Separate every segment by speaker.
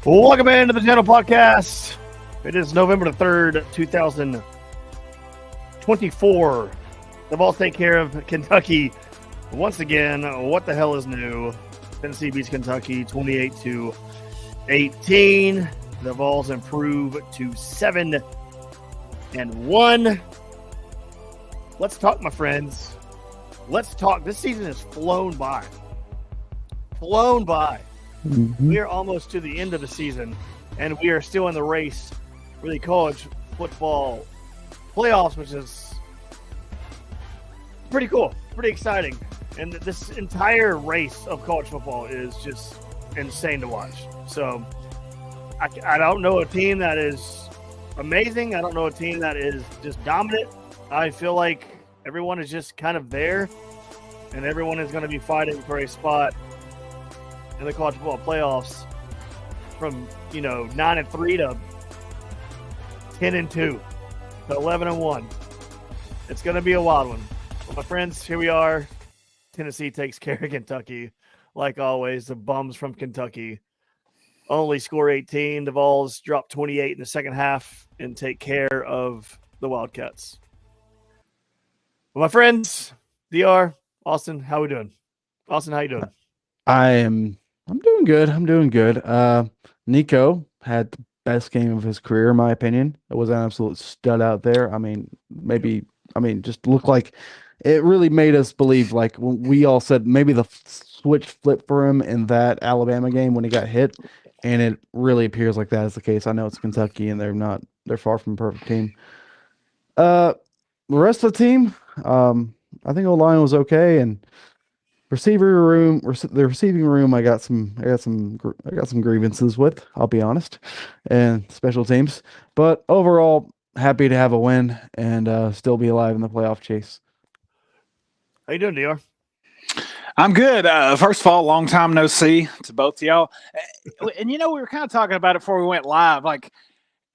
Speaker 1: Welcome into the channel podcast. It is November the 3rd, 2024. The Vols take care of Kentucky once again. What the hell is new? Tennessee beats Kentucky 28-18. The Vols improve to 7-1. Let's talk, my friends. Let's talk. This season has flown by. We are almost to the end of the season, and we are still in the race for the college football playoffs, which is pretty cool, pretty exciting. And this entire race of college football is just insane to watch. So I don't know a team that is amazing. I don't know a team that is just dominant. I feel like everyone is just kind of there, and everyone is going to be fighting for a spot in the college football playoffs from 9-3 to 10-2 to 11-1. It's going to be a wild one. Well, my friends, here we are. Tennessee takes care of Kentucky, like always. The bums from Kentucky only score 18. The Vols drop 28 in the second half and take care of the Wildcats. Well, my friends, DR, Austin, how we doing? Austin, how you doing?
Speaker 2: I'm doing good. Nico had the best game of his career, in my opinion. It was an absolute stud out there. Just looked like it really made us believe, like when we all said maybe the switch flipped for him in that Alabama game when he got hit, and it really appears like that is the case. I know it's Kentucky and they're far from a perfect team. The rest of the team, I think O-line was okay, and the receiving room, I got some grievances with, I'll be honest, and special teams. But overall, happy to have a win and still be alive in the playoff chase.
Speaker 1: How you doing, DR?
Speaker 3: I'm good. First of all, long time no see to both of y'all. And we were kind of talking about it before we went live. Like,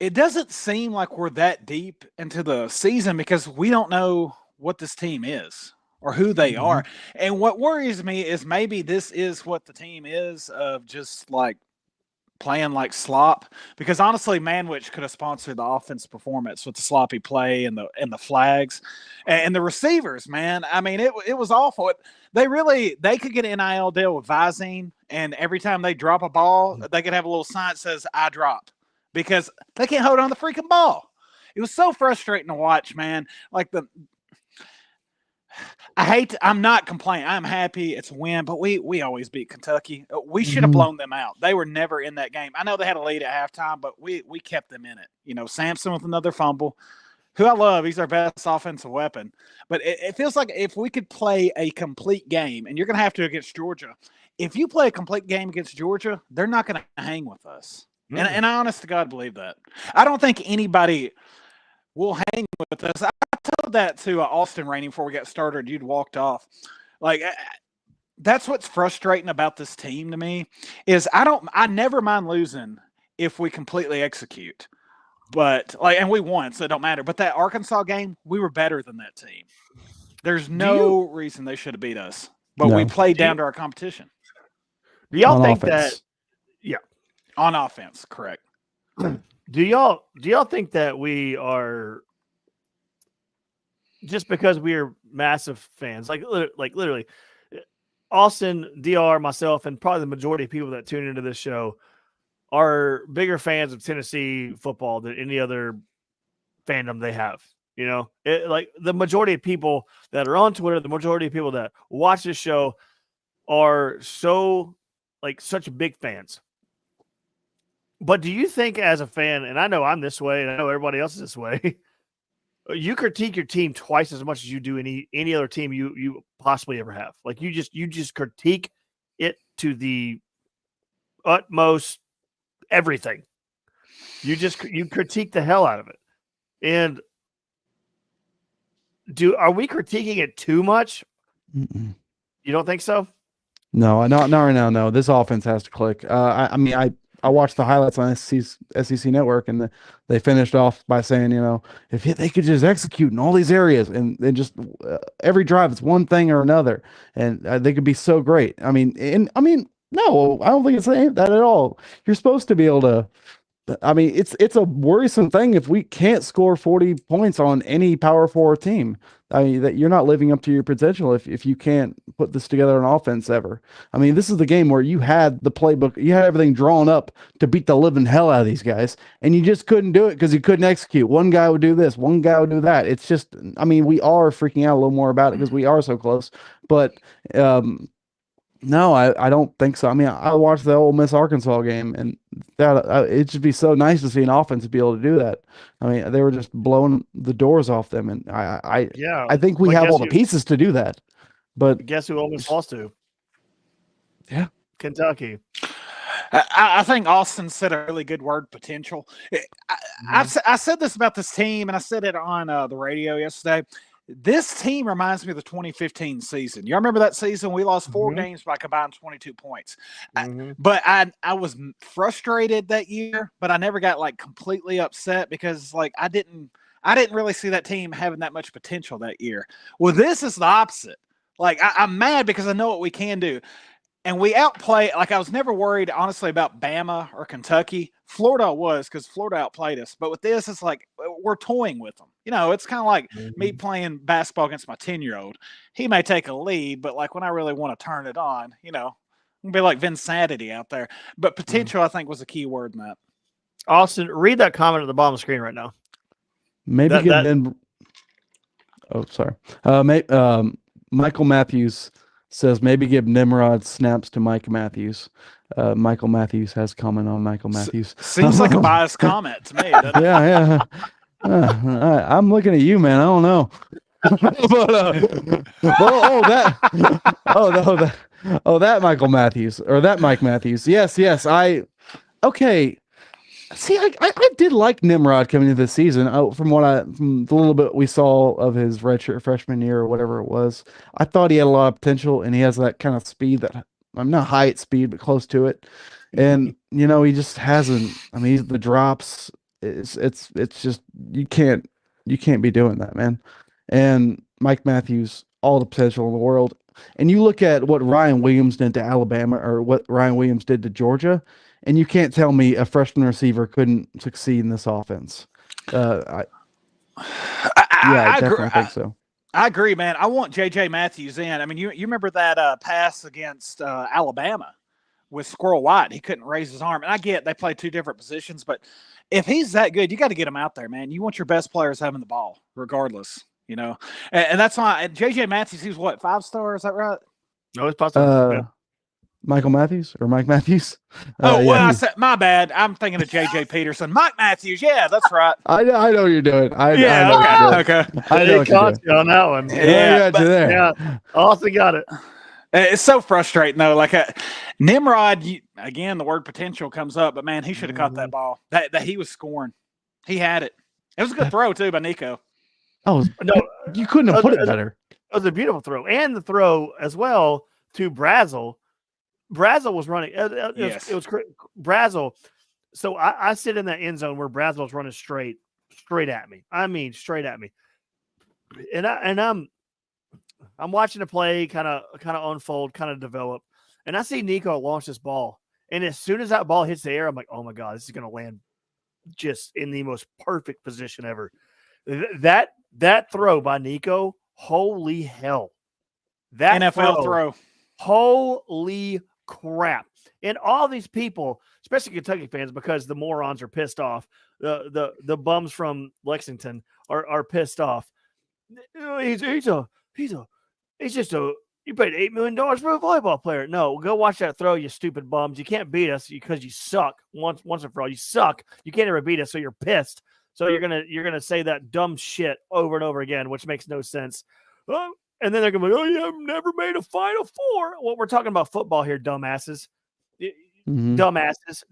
Speaker 3: it doesn't seem like we're that deep into the season because we don't know what this team is or who they are. And what worries me is maybe this is what the team is, of just like playing like slop, because honestly, Manwich could have sponsored the offense performance with the sloppy play and the flags and the receivers, man. I mean, it was awful. They could get an NIL deal with Visine, and every time they drop a ball, they could have a little sign that says "I drop," because they can't hold on the freaking ball. It was so frustrating to watch, man. Like I'm not complaining. I'm happy it's a win, but we always beat Kentucky. We should have blown them out. They were never in that game. I know they had a lead at halftime, but we kept them in it. Sampson with another fumble, who I love. He's our best offensive weapon. But it feels like if we could play a complete game, and you're going to have to against Georgia. If you play a complete game against Georgia, they're not going to hang with us. And I honest to God believe that. I don't think anybody will hang with us. I told that to Austin Rainey before we got started. You'd walked off. Like, that's what's frustrating about this team to me is I never mind losing if we completely execute. But and we won, so it don't matter. But that Arkansas game, we were better than that team. There's no reason they should have beat us. But we played down to our competition.
Speaker 1: Do y'all think that? Yeah,
Speaker 3: on offense, correct.
Speaker 1: Do y'all think that we are, just because we are massive fans, like literally, Austin, DR, myself, and probably the majority of people that tune into this show are bigger fans of Tennessee football than any other fandom they have. Like the majority of people that are on Twitter, the majority of people that watch this show are such big fans. But do you think as a fan, and I know I'm this way, and I know everybody else is this way, you critique your team twice as much as you do any other team you possibly ever have. Like you just critique it to the utmost everything. You critique the hell out of it. And are we critiquing it too much? You don't think so?
Speaker 2: No, not right now. No, this offense has to click. I watched the highlights on SEC Network, and they finished off by saying, if they could just execute in all these areas and just every drive, it's one thing or another, and they could be so great. No, I don't think it's that at all. You're supposed to be able to. I mean, it's a worrisome thing if we can't score 40 points on any power forward team. I mean, that you're not living up to your potential if you can't put this together on offense ever. I mean, this is the game where you had the playbook, you had everything drawn up to beat the living hell out of these guys, and you just couldn't do it because you couldn't execute. One guy would do this, one guy would do that. It's just, I mean, we are freaking out a little more about it because we are so close. But no, I don't think so. I mean, I watched the Ole Miss Arkansas game, and that it'd just be so nice to see an offense be able to do that. I mean, they were just blowing the doors off them, and
Speaker 1: Yeah.
Speaker 2: I think we
Speaker 1: But
Speaker 2: have
Speaker 1: guess
Speaker 2: all the
Speaker 1: who-
Speaker 2: pieces to do that. But
Speaker 1: Guess who Ole Miss lost to?
Speaker 2: Yeah.
Speaker 1: Kentucky.
Speaker 3: I think Austin said a really good word, potential. I said this about this team, and I said it on the radio yesterday. This team reminds me of the 2015 season. You remember that season? We lost 4 games by combined 22 points. But I was frustrated that year, but I never got like completely upset because like I didn't really see that team having that much potential that year. Well, this is the opposite. Like I'm mad because I know what we can do. And we outplay, like I was never worried, honestly, about Bama or Kentucky. Florida was because Florida outplayed us. But with this, it's like we're toying with them. You know, it's kind of like me playing basketball against my 10-year-old. He may take a lead, but like when I really want to turn it on, you know, I'm be like Vinsanity out there. But potential, I think, was a key word in that.
Speaker 1: Austin, read that comment at the bottom of the screen right now.
Speaker 2: maybe Oh, sorry. Michael Matthews says maybe give Nimrod snaps to Mike Matthews. Michael Matthews has comment on Michael Matthews.
Speaker 3: Seems like a biased comment to me. Doesn't it?
Speaker 2: Yeah. I'm looking at you, man. I don't know. That Michael Matthews or that Mike Matthews. Yes. Okay. See, I did like Nimrod coming into the season. From the little bit we saw of his redshirt freshman year or whatever it was, I thought he had a lot of potential, and he has that kind of speed that I'm not high at speed, but close to it. And you know, he just hasn't. I mean, the drops. It's just you can't be doing that, man. And Mike Matthews, all the potential in the world. And you look at what Ryan Williams did to Alabama or what Ryan Williams did to Georgia, and you can't tell me a freshman receiver couldn't succeed in this offense. I definitely think so.
Speaker 3: I agree, man. I want J.J. Matthews in. I mean, you remember that pass against Alabama with Squirrel White? He couldn't raise his arm. And I get they play 2 different positions, but if he's that good, you got to get him out there, man. You want your best players having the ball, regardless, you know. And that's why J.J. Matthews, he's what, 5-star? Is that right?
Speaker 1: No, it's possible.
Speaker 2: Michael Matthews or Mike Matthews?
Speaker 3: I said my bad. I'm thinking of J.J. Peterson. Mike Matthews, yeah, that's right.
Speaker 2: I know what you're doing.
Speaker 3: Okay.
Speaker 2: I know what you're doing.
Speaker 1: On that one.
Speaker 2: Yeah, there.
Speaker 1: Yeah, Austin got it.
Speaker 3: It's so frustrating though. Like Nimrod, again, the word potential comes up, but man, he should have caught that ball. That he was scoring. He had it. It was a good throw too by Nico.
Speaker 2: Oh no, you couldn't have put it better.
Speaker 1: It was a beautiful throw, and the throw as well to Brazel. Brazel was running. It was Brazel. So I sit in that end zone where Brazel's running straight at me. I mean, straight at me. And I'm watching the play kind of unfold, kind of develop, and I see Nico launch this ball. And as soon as that ball hits the air, I'm like, oh my god, this is going to land just in the most perfect position ever. That throw by Nico, holy hell! That
Speaker 3: NFL throw.
Speaker 1: Holy crap. And all these people, especially Kentucky fans, because the morons are pissed off. The bums from Lexington are pissed off. He's just you paid $8 million for a volleyball player. No, go watch that throw, you stupid bums. You can't beat us because you suck once and for all. You suck. You can't ever beat us, so you're pissed. So you're gonna say that dumb shit over and over again, which makes no sense. And then they're going to be, oh, yeah, I've never made a Final Four. Well, we're talking about football here, dumbasses. Dumbasses.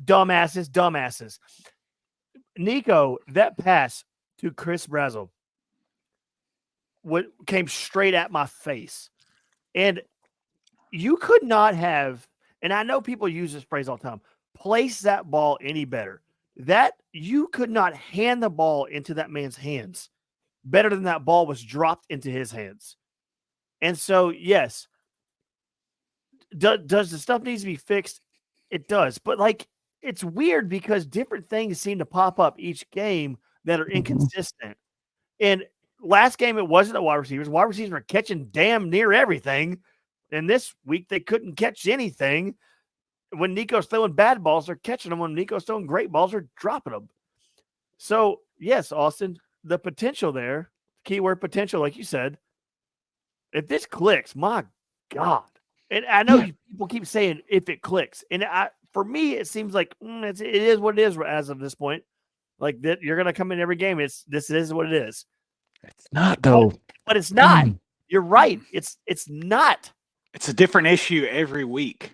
Speaker 1: Nico, that pass to Chris Brazel came straight at my face. And you could not have, and I know people use this phrase all the time, place that ball any better. That you could not hand the ball into that man's hands better than that ball was dropped into his hands. And so, yes, does the stuff needs to be fixed? It does, but like it's weird because different things seem to pop up each game that are inconsistent. And last game it wasn't the wide receivers. Wide receivers were catching damn near everything, and this week they couldn't catch anything. When Nico's throwing bad balls, they're catching them. When Nico's throwing great balls, they're dropping them. So yes, Austin, the potential there, keyword potential, like you said. If this clicks, my God. And I know people keep saying if it clicks. And for me, it seems like it is what it is as of this point. Like that, you're going to come in every game. This is what it is.
Speaker 2: It's not though.
Speaker 1: But it's not. You're right. It's not.
Speaker 3: It's a different issue every week.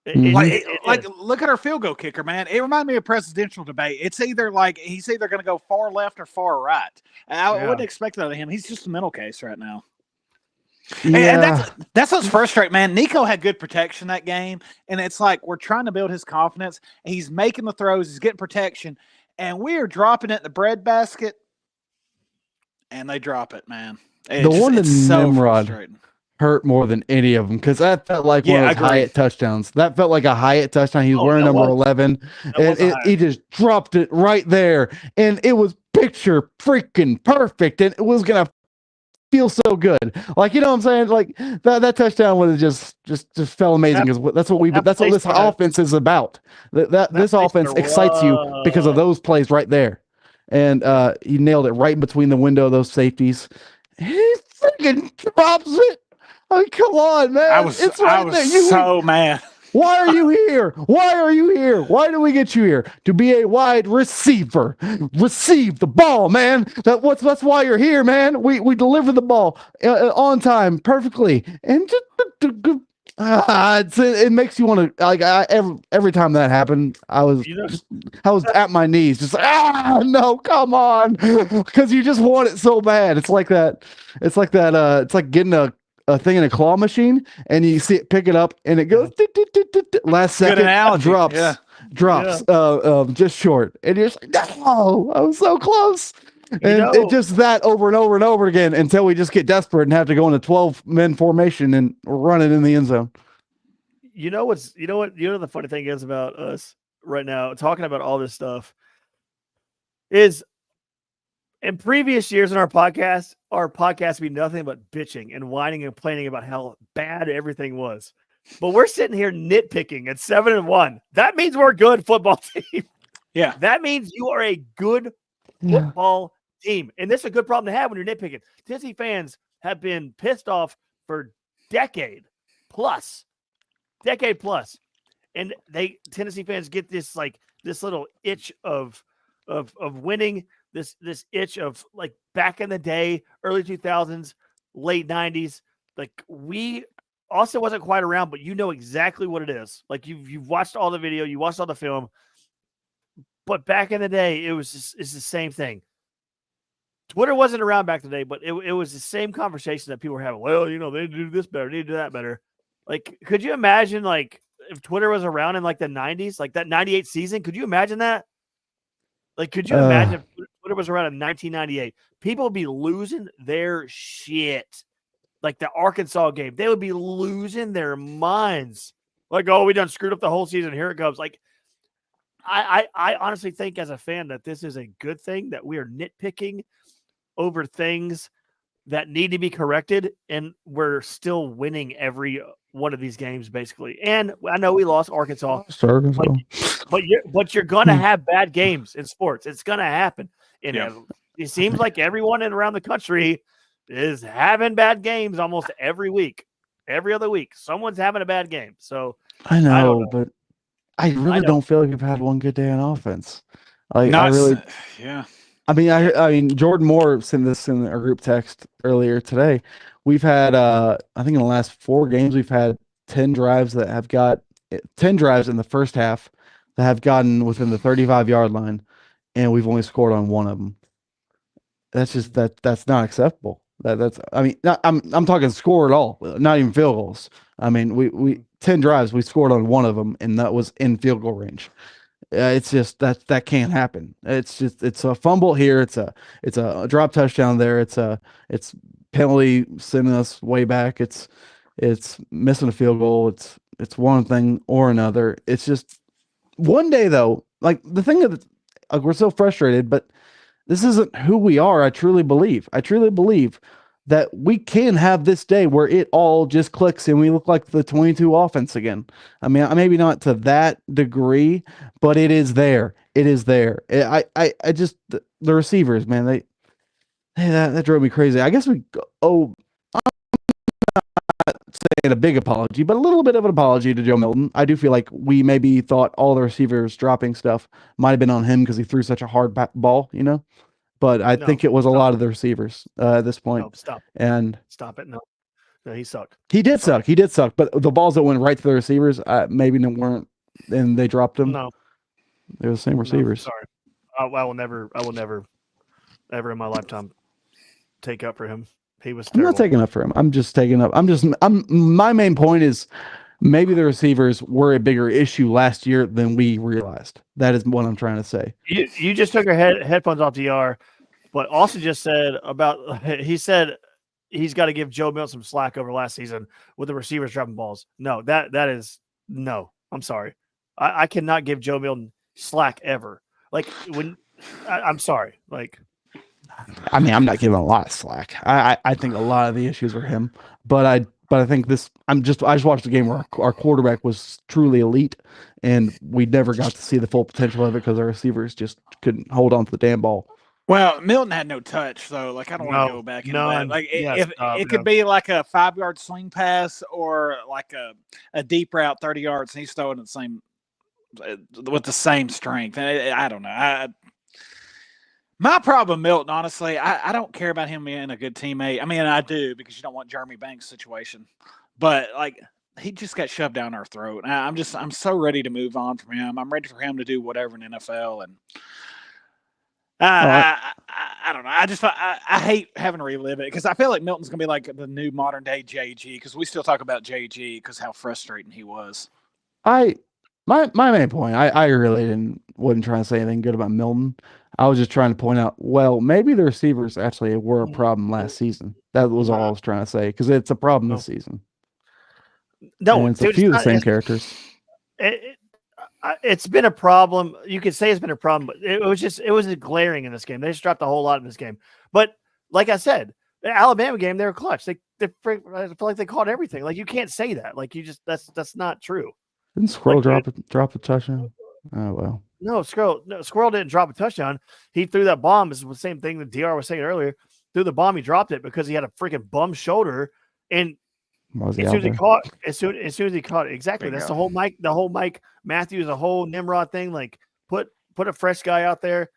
Speaker 1: Like
Speaker 3: look at our field goal kicker, man. It reminded me of presidential debate. It's either like he's either going to go far left or far right. And I wouldn't expect that of him. He's just a mental case right now.
Speaker 2: Yeah.
Speaker 3: And that's what's frustrating, man. Nico had good protection that game, and it's like we're trying to build his confidence. He's making the throws, he's getting protection, and we are dropping it in the breadbasket, and they drop it, man.
Speaker 2: The one that Nimrod
Speaker 3: frustrating.
Speaker 2: Hurt more than any of them because that felt like one of those Hyatt touchdowns. That felt like a Hyatt touchdown. He was wearing number 11, and he just dropped it right there, and it was picture freaking perfect, and it was gonna feel so good. Like, you know what I'm saying? Like that touchdown would have just felt amazing because that's what this offense is about. This offense excites you because of those plays right there, and he nailed it right in between the window of those safeties. He freaking drops it. I mean, come on, man.
Speaker 3: I was so mad.
Speaker 2: Why are you here? Why are you here? Why do we get you here? To be a wide receiver. Receive the ball, man. That's why you're here, man. We deliver the ball on time perfectly. And just it makes you want to like every time that happened, I was at my knees, just like, no, come on, because you just want it so bad. It's like that. It's like getting a thing in a claw machine, and you see it pick it up, and it goes last second, drops just short, and you're just like, no, I was so close. And it just that over and over and over again until we just get desperate and have to go in a 12-man formation and run it in the end zone.
Speaker 1: You know the funny thing is about us right now, talking about all this stuff, is in previous years in our podcast would be nothing but bitching and whining and complaining about how bad everything was. But we're sitting here nitpicking at 7-1. That means we're a good football team.
Speaker 3: Yeah.
Speaker 1: That means you are a good football team. And this is a good problem to have when you're nitpicking. Tennessee fans have been pissed off for decade plus. And Tennessee fans get this little itch of winning, this itch of like back in the day, early 2000s, late 90s. Like Austin wasn't quite around, but you know exactly what it is. Like you've watched all the video, you watched all the film. But back in the day, it's the same thing. Twitter wasn't around back in the day, but it was the same conversation that people were having. Well, they need to do this better, need to do that better. Like, could you imagine like if Twitter was around in like the 90s, like that 98 season? Could you imagine that? Like, could you imagine if Twitter was around in 1998? People would be losing their shit. Like the Arkansas game, they would be losing their minds. Like, oh, we done screwed up the whole season. Here it comes. Like, I honestly think as a fan that this is a good thing that we are nitpicking over things that need to be corrected, and we're still winning every one of these games basically. And I know we lost Arkansas, but you're gonna have bad games in sports. It's gonna happen. And it seems like everyone around the country is having bad games almost every week, every other week. Someone's having a bad game. So
Speaker 2: I know. But I really don't feel like we've had one good day on offense. Like I mean, Jordan Moore sent this in our group text earlier today. We've had, I think in the last 4 games, we've had 10 drives in the first half that have gotten within the 35-yard line, and we've only scored on one of them. That's just that's not acceptable. I'm talking score at all, not even field goals. I mean, we 10 drives, we scored on one of them, and that was in field goal range. It's just that can't happen. It's a fumble here. It's a drop touchdown there. It's penalty sending us way back. It's It's missing a field goal. It's one thing or another. It's just one day though. Like the thing that like we're so frustrated, but this isn't who we are. I truly believe. I truly believe that we can have this day where it all just clicks and we look like the 22 offense again. I mean, maybe not to that degree, but it is there. It is there. I just the receivers, man. That drove me crazy. I guess we owe saying a big apology, but a little bit of an apology to Joe Milton. I do feel like we maybe thought all the receivers dropping stuff might have been on him because he threw such a hard ball, But I
Speaker 1: No,
Speaker 2: think it was a
Speaker 1: stop.
Speaker 2: lot of the receivers at this point.
Speaker 1: No, stop.
Speaker 2: And
Speaker 1: Stop it. No, he sucked.
Speaker 2: he did
Speaker 1: Sorry.
Speaker 2: suck. He did suck. But the balls that went right to the receivers, maybe weren't, and they dropped them.
Speaker 1: No,
Speaker 2: They were the same receivers.
Speaker 1: sorry. I will never, ever in my lifetime take up for him. He was
Speaker 2: I'm
Speaker 1: terrible.
Speaker 2: not taking up for him. I'm just taking up. My main point is maybe the receivers were a bigger issue last year than we realized. That is what I'm trying to say.
Speaker 1: You just took your headphones off DR, but Austin just said he said he's got to give Joe Milton some slack over last season with the receivers dropping balls. No, that is no. I'm sorry. I cannot give Joe Milton slack ever. Like when I'm sorry. Like
Speaker 2: I mean, I'm not giving a lot of slack. I think a lot of the issues are him, but I think this. I just watched a game where our quarterback was truly elite, and we never got to see the full potential of it because our receivers just couldn't hold on to the damn ball.
Speaker 3: Well, Milton had no touch, so like I don't want to go back into that. Like if it could be like a 5-yard swing pass or like a deep route 30 yards, and he's throwing the same with the same strength. And I don't know. My problem, Milton, honestly, I don't care about him being a good teammate. I mean, I do because you don't want Jeremy Banks' situation, but like he just got shoved down our throat. I'm so ready to move on from him. I'm ready for him to do whatever in NFL, and I don't know. I hate having to relive it because I feel like Milton's gonna be like the new modern day JG because we still talk about JG because how frustrating he was.
Speaker 2: My main point, I really wasn't trying to say anything good about Milton. I was just trying to point out, well, maybe the receivers actually were a problem last season. That was all I was trying to say because it's a problem this season.
Speaker 1: No,
Speaker 2: and it's a few of the same characters.
Speaker 1: It's been a problem. You could say it's been a problem, but it was glaring in this game. They just dropped a whole lot in this game. But like I said, the Alabama game, they were clutch. I feel like they caught everything. Like you can't say that. Like you just that's not true.
Speaker 2: Didn't Squirrel drop a touchdown? Oh well.
Speaker 1: No, Squirrel didn't drop a touchdown. He threw that bomb. This is the same thing that DR was saying earlier. Threw the bomb, he dropped it because he had a freaking bum shoulder. And as soon as he caught it, exactly. That's the whole Mike Matthews, the whole Nimrod thing. Like put a fresh guy out there.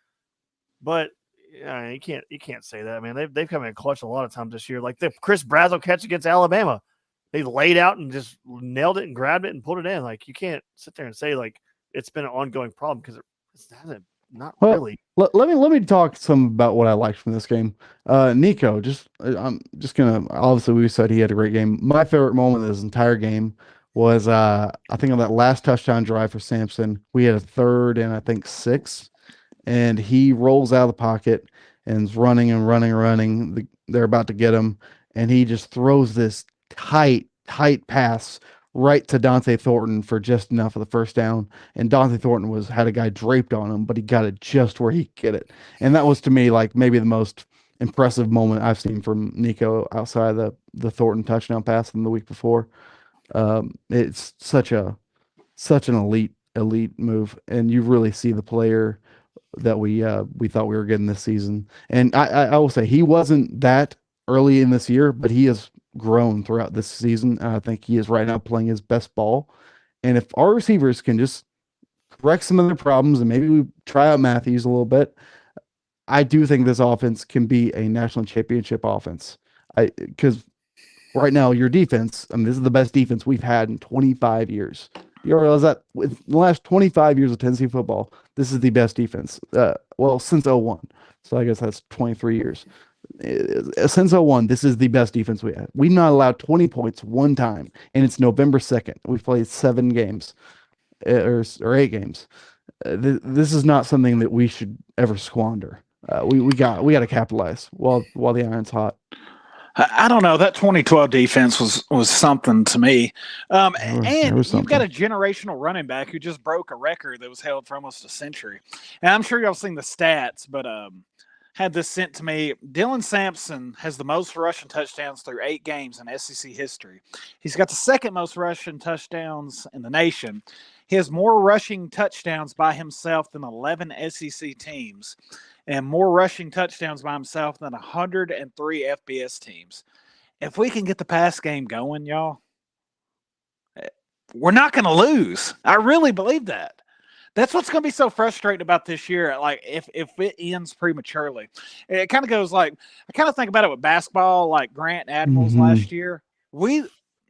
Speaker 1: But you can't say that, man. They've come in clutch a lot of times this year. Like the Chris Brazzell catch against Alabama. They laid out and just nailed it and grabbed it and put it in. Like you can't sit there and say like it's been an ongoing problem because it hasn't. Not really.
Speaker 2: Let me talk some about what I liked from this game. Nico, I'm just gonna. Obviously, we said he had a great game. My favorite moment of this entire game was I think on that last touchdown drive for Samson, we had a 3rd and I think 6, and he rolls out of the pocket and is running and running and running. They're about to get him, and he just throws this tight pass right to Dante Thornton for just enough of the first down. And Dante Thornton had a guy draped on him, but he got it just where he could get it. And that was to me like maybe the most impressive moment I've seen from Nico outside of the Thornton touchdown pass from the week before. It's such an elite move, and you really see the player that we thought we were getting this season. And I will say he wasn't that early in this year, but he has grown throughout this season. I think he is right now playing his best ball. And if our receivers can just correct some of their problems and maybe we try out Matthews a little bit, I do think this offense can be a national championship offense. Because right now your defense, I mean, this is the best defense we've had in 25 years. You realize that with the last 25 years of Tennessee football, this is the best defense. Since 01. So I guess that's 23 years. Since 01, this is the best defense we have. We've not allowed 20 points one time, and it's November 2nd. We've played 7 games or 8 games. This is not something that we should ever squander. We got to capitalize while the iron's hot.
Speaker 3: I don't know. That 2012 defense was something to me.
Speaker 2: There
Speaker 3: And
Speaker 2: was
Speaker 3: you've got a
Speaker 2: something.
Speaker 3: generational running back who just broke a record that was held for almost a century. And I'm sure y'all seen the stats, but had this sent to me. Dylan Sampson has the most rushing touchdowns through 8 games in SEC history. He's got the second most rushing touchdowns in the nation. He has more rushing touchdowns by himself than 11 SEC teams, and more rushing touchdowns by himself than 103 FBS teams. If we can get the pass game going, y'all, we're not going to lose. I really believe that. That's what's going to be so frustrating about this year. Like if it ends prematurely, it kind of goes like, I kind of think about it with basketball, like Grant Admirals last year.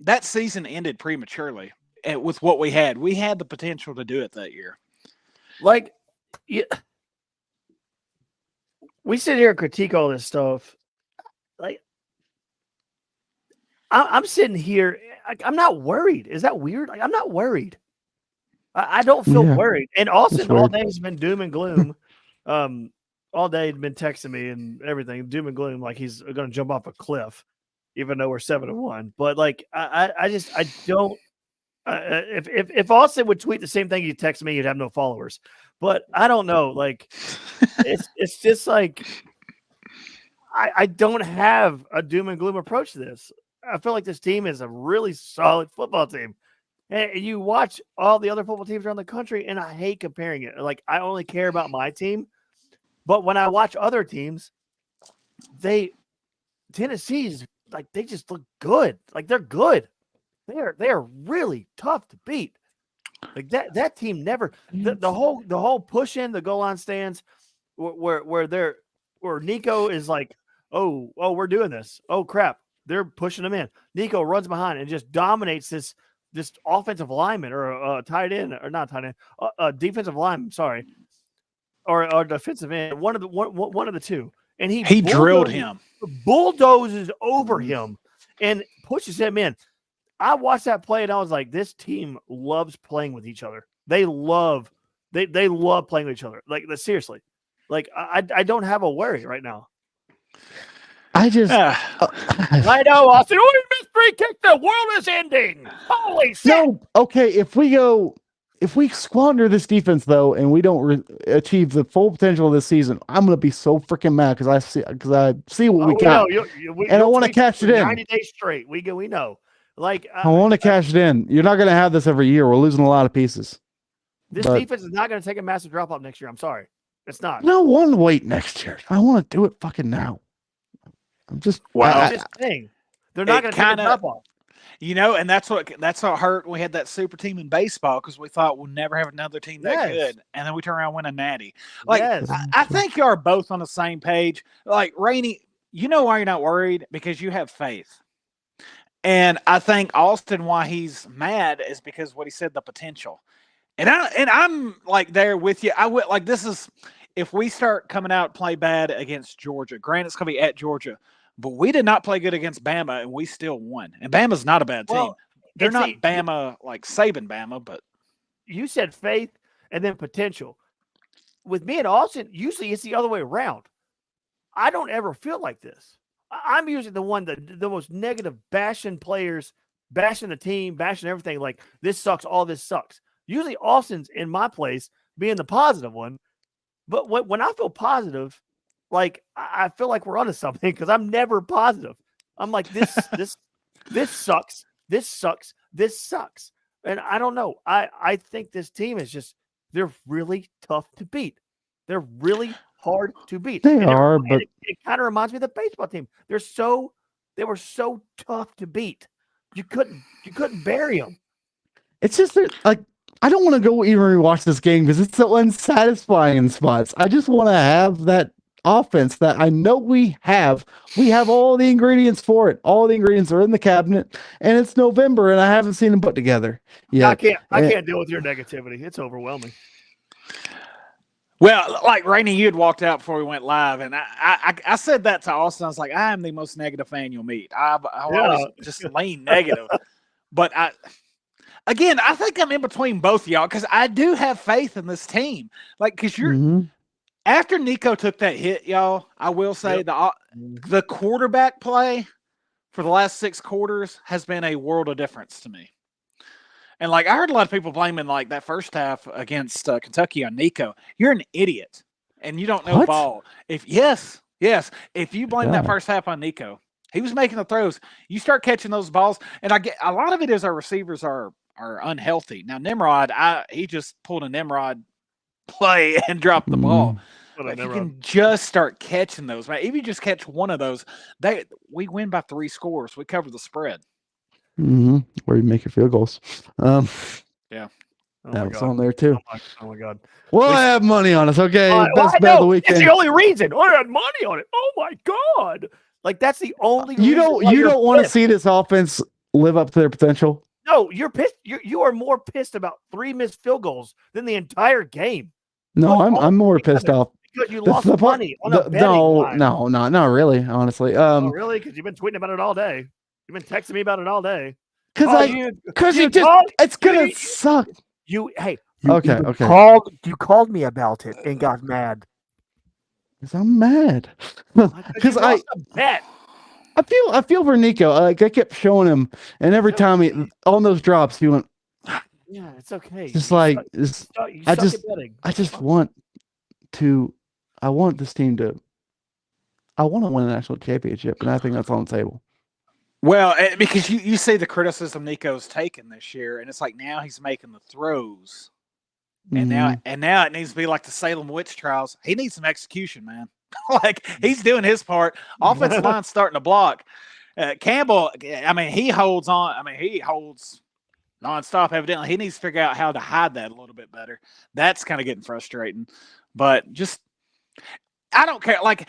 Speaker 3: That season ended prematurely with what we had. We had the potential to do it that year.
Speaker 1: Like, yeah, we sit here and critique all this stuff. Like, I'm sitting here. I'm not worried. Is that weird? Like, I'm not worried. I don't feel worried. And Austin all day has been doom and gloom. All day he'd been texting me and everything, doom and gloom, like he's going to jump off a cliff, even though we're 7-1. But like, I don't. If Austin would tweet the same thing you text me, you'd have no followers. But I don't know. Like, it's just like I don't have a doom and gloom approach to this. I feel like this team is a really solid football team. And you watch all the other football teams around the country, and I hate comparing it. Like, I only care about my team. But when I watch other teams, Tennessee's like, they just look good. Like, they're good. They are really tough to beat. Like that team never the whole push in the goal line stands where Nico is like, oh, we're doing this. Oh crap, they're pushing him in. Nico runs behind and just dominates this offensive lineman or tight end or not tight end, defensive lineman. Sorry, or defensive end. One of the two, and he
Speaker 3: drilled him,
Speaker 1: bulldozes over him, and pushes him in. I watched that play and I was like, this team loves playing with each other. They love playing with each other. Like, seriously. Like, I don't have a worry right now.
Speaker 2: I just
Speaker 1: I know, Austin. Oh, you missed free kick. The world is ending. Holy shit.
Speaker 2: No, okay. If we squander this defense though, and we don't achieve the full potential of this season, I'm gonna be so freaking mad because I see what we got, and I want to cash it in.
Speaker 1: 90 days straight. We know. Like,
Speaker 2: I want to cash it in. You're not going to have this every year. We're losing a lot of pieces.
Speaker 1: This defense is not going to take a massive drop off next year. I'm sorry. It's not.
Speaker 2: No one wait next year. I want to do it fucking now. I'm just
Speaker 1: saying. They're not going to take a drop off.
Speaker 3: You know, and that's what hurt. We had that super team in baseball because we thought we'll never have another team that good, and then we turn around and win a natty. Like, I think you are both on the same page. Like, Rainey, you know why you're not worried? Because you have faith. And I think Austin, why he's mad is because what he said, the potential. And I'm like there with you. I would like, this is, if we start coming out and play bad against Georgia, granted it's going to be at Georgia, but we did not play good against Bama and we still won. And Bama's not a bad team. They're not Bama like Saban Bama, but
Speaker 1: you said faith and then potential. With me and Austin, usually it's the other way around. I don't ever feel like this. I'm usually the one the most negative, bashing players, bashing the team, bashing everything. Like, this sucks, all this sucks. Usually Austin's in my place being the positive one. But when I feel positive, like, I feel like we're onto something because I'm never positive. I'm like, this sucks. This sucks. This sucks. And I don't know. I think this team is just, they're really tough to beat. They're really hard to beat.
Speaker 2: But
Speaker 1: it kind of reminds me of the baseball team. They were so tough to beat. You couldn't bury them.
Speaker 2: It's just that, like, I don't want to go even rewatch this game because it's so unsatisfying in spots. I just want to have that offense that I know we have. We have all the ingredients for it. All the ingredients are in the cabinet, and it's November, and I haven't seen them put together yet.
Speaker 1: I can't deal with your negativity. It's overwhelming.
Speaker 3: Well, like Rainey, you had walked out before we went live, and I said that to Austin. I was like, I am the most negative fan you'll meet. I always just lean negative. But I think I'm in between both of y'all because I do have faith in this team. Like, because after Nico took that hit, y'all, I will say the quarterback play, for the last 6 quarters has been a world of difference to me. And like I heard a lot of people blaming like that first half against Kentucky on Nico. You're an idiot, and you don't know
Speaker 2: What?
Speaker 3: ball. If if you blame that
Speaker 2: God.
Speaker 3: first half on Nico, he was making the throws. You start catching those balls, and I get a lot of it is our receivers are unhealthy. Now Nimrod, he just pulled a Nimrod play and dropped the ball.
Speaker 1: What a
Speaker 3: If you
Speaker 1: Nimrod.
Speaker 3: can just start catching those, man, if you just catch one of those, we win by 3 scores. We cover the spread.
Speaker 2: Where you make your field goals.
Speaker 1: Oh
Speaker 2: That
Speaker 1: my
Speaker 2: was
Speaker 1: God.
Speaker 2: on there too.
Speaker 1: Oh my God.
Speaker 2: Well, I have money on us. Okay,
Speaker 1: Well,
Speaker 2: best
Speaker 1: I
Speaker 2: bet of the
Speaker 1: know. It's
Speaker 2: weekend.
Speaker 1: the only reason. I had money on it. Oh my God. Like that's the only
Speaker 2: You
Speaker 1: reason why
Speaker 2: don't
Speaker 1: you're
Speaker 2: want to
Speaker 1: pissed.
Speaker 2: see this offense live up to their potential.
Speaker 1: No, you're pissed. You are more pissed about 3 missed field goals than the entire game.
Speaker 2: No,
Speaker 1: Like,
Speaker 2: I'm more
Speaker 1: together.
Speaker 2: pissed off.
Speaker 1: Because you
Speaker 2: The-
Speaker 1: lost
Speaker 2: the part-
Speaker 1: money on a betting
Speaker 2: No,
Speaker 1: line.
Speaker 2: no, not really. Honestly,
Speaker 1: Oh, really? Because you've been tweeting about it all day. You've been texting me about it all day. Oh,
Speaker 2: because
Speaker 1: you
Speaker 2: it just
Speaker 1: called-
Speaker 2: it's gonna
Speaker 1: you-
Speaker 2: suck.
Speaker 1: Hey.
Speaker 2: Okay.
Speaker 1: You called me about it and got mad.
Speaker 2: 'Cause I'm mad. Because
Speaker 1: you lost a bet.
Speaker 2: I feel for Nico. Like I kept showing him, and every time he on those drops, he went
Speaker 1: Yeah, it's okay.
Speaker 2: just
Speaker 1: You
Speaker 2: like
Speaker 1: suck-
Speaker 2: this.
Speaker 1: you
Speaker 2: I
Speaker 1: suck
Speaker 2: just-
Speaker 1: at betting.
Speaker 2: I just want to. I want this team to. I want to win a national championship, and I think that's on the table.
Speaker 3: Well, because you see the criticism Nico's taken this year, and it's like now he's making the throws, and now it needs to be like the Salem witch trials. He needs some execution, man. Like he's doing his part. Offensive line's starting to block. Campbell, I mean, he holds on. I mean, he holds nonstop. Evidently, he needs to figure out how to hide that a little bit better. That's kind of getting frustrating. But just, I don't care. Like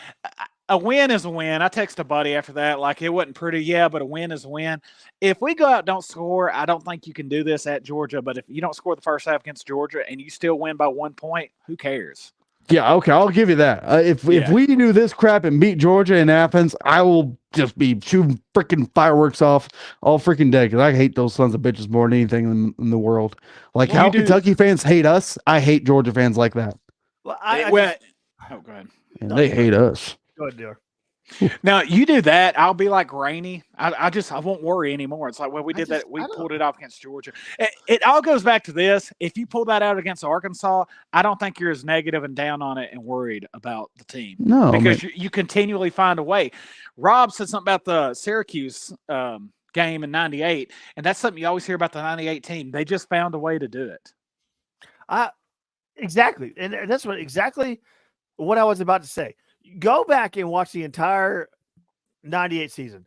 Speaker 3: a win is a win. I text a buddy after that, like it wasn't pretty, yeah, but a win is a win. If we go out and don't score, I don't think you can do this at Georgia. But if you don't score the first half against Georgia and you still win by 1 point, who cares?
Speaker 2: Yeah, okay, I'll give you that. If we do this crap and beat Georgia in Athens, I will just be shooting freaking fireworks off all freaking day because I hate those sons of bitches more than anything in the world. Like
Speaker 3: Well,
Speaker 2: how
Speaker 3: you do-
Speaker 2: Kentucky fans hate us, I hate Georgia fans like that,
Speaker 1: Well,
Speaker 3: Go ahead.
Speaker 2: and they hate us.
Speaker 1: Go ahead, dear.
Speaker 3: Now you do that, I'll be like Rainey. I won't worry anymore. It's like, well, we
Speaker 1: I
Speaker 3: did
Speaker 1: just-
Speaker 3: that. We
Speaker 1: I don't-
Speaker 3: pulled it off against Georgia. It all goes back to this. If you pull that out against Arkansas, I don't think you're as negative and down on it and worried about the team
Speaker 2: No,
Speaker 3: because you continually find a way. Rob said something about the Syracuse game in '98, and that's something you always hear about the '98 team. They just found a way to do it.
Speaker 1: Exactly. And that's exactly what I was about to say. Go back and watch the entire 98 season.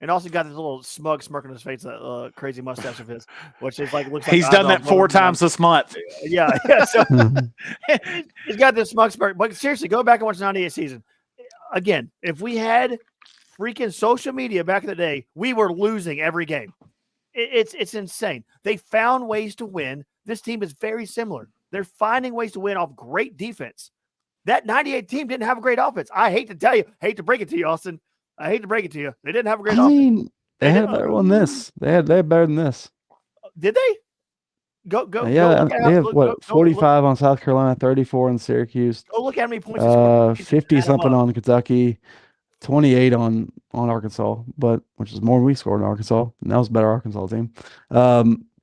Speaker 1: And also got this little smug smirk on his face, that crazy mustache of his, which is like looks like
Speaker 3: He's done that 4 times this month.
Speaker 1: Yeah. So he's got this smug smirk. But seriously, go back and watch the 98 season. Again, if we had freaking social media back in the day, we were losing every game. It's insane. They found ways to win. This team is very similar. They're finding ways to win off great defense. That 98 team didn't have a great offense. I hate to tell you, hate to break it to you, Austin. I hate to break it to you. They didn't have a great
Speaker 2: I
Speaker 1: offense.
Speaker 2: mean, they had a
Speaker 1: did-
Speaker 2: better one. This they had better than this.
Speaker 1: Did they? Go.
Speaker 2: Yeah,
Speaker 1: look at
Speaker 2: they
Speaker 1: how-
Speaker 2: have
Speaker 1: look-
Speaker 2: what
Speaker 1: go- go
Speaker 2: 45 on South Carolina, 34 on Syracuse,
Speaker 1: Go look at how many points. they scored.
Speaker 2: 50
Speaker 1: Add 'em
Speaker 2: something
Speaker 1: up.
Speaker 2: on Kentucky, 28 on Arkansas, but which is more than we scored in Arkansas. And that was a better Arkansas team.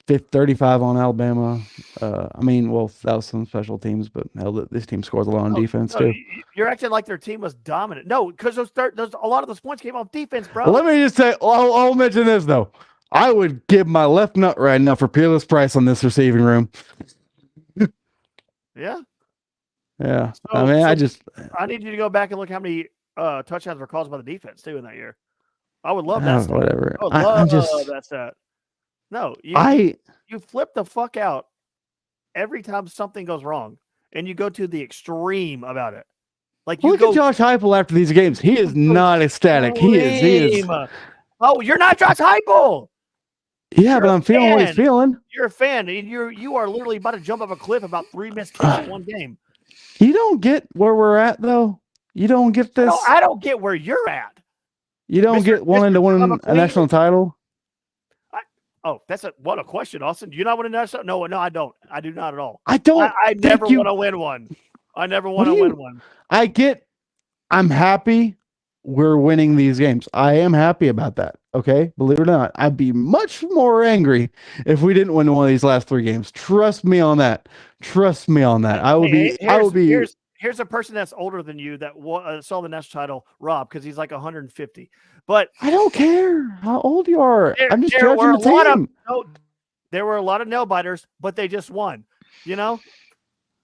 Speaker 2: 35 on Alabama. I mean, well, that was some special teams, but hell, this team scores a lot on defense
Speaker 1: No,
Speaker 2: too.
Speaker 1: you're acting like their team was dominant. No, because those a lot of those points came off defense, bro.
Speaker 2: Let me just say, I'll mention this though. I would give my left nut right now for Peerless Price on this receiving room.
Speaker 1: Yeah.
Speaker 2: Yeah,
Speaker 1: So-
Speaker 2: I mean,
Speaker 1: so- I need you to go back and look how many touchdowns were caused by the defense too in that year. I would love that. stat.
Speaker 2: whatever.
Speaker 1: I would
Speaker 2: I'm
Speaker 1: love
Speaker 2: just,
Speaker 1: that stat. No, you flip the fuck out every time something goes wrong, and you go to the extreme about it. Like you
Speaker 2: look
Speaker 1: go
Speaker 2: at Josh Heupel after these games. He is not ecstatic. He is.
Speaker 1: extreme. Oh, you're not Josh Heupel.
Speaker 2: Yeah,
Speaker 1: You're
Speaker 2: but
Speaker 1: a
Speaker 2: I'm feeling what he's
Speaker 1: fan.
Speaker 2: feeling.
Speaker 1: You're a fan, and you are literally about to jump off a cliff about 3 missed kicks in one game.
Speaker 2: You don't get where we're at though. You don't get this.
Speaker 1: I don't get where you're at.
Speaker 2: You don't
Speaker 1: Mr.
Speaker 2: get wanting to
Speaker 1: Mr.
Speaker 2: win
Speaker 1: Come
Speaker 2: a
Speaker 1: Clean.
Speaker 2: national title.
Speaker 1: Oh, what a question, Austin. Do you not want to know? No, I don't. I do not at all.
Speaker 2: I don't.
Speaker 1: I
Speaker 2: think
Speaker 1: never
Speaker 2: you-
Speaker 1: want to win one. I never
Speaker 2: What
Speaker 1: want
Speaker 2: do
Speaker 1: to
Speaker 2: you-
Speaker 1: win one.
Speaker 2: I'm happy we're winning these games. I am happy about that. Okay, believe it or not, I'd be much more angry if we didn't win one of these last 3 games. Trust me on that. Trust me on that. I would be. I would be.
Speaker 1: Here's a person that's older than you that saw the national title, Rob, because he's like 150. But
Speaker 2: I don't care how old you are. I'm just judging the team.
Speaker 1: There were a lot of nail biters, but they just won. You know,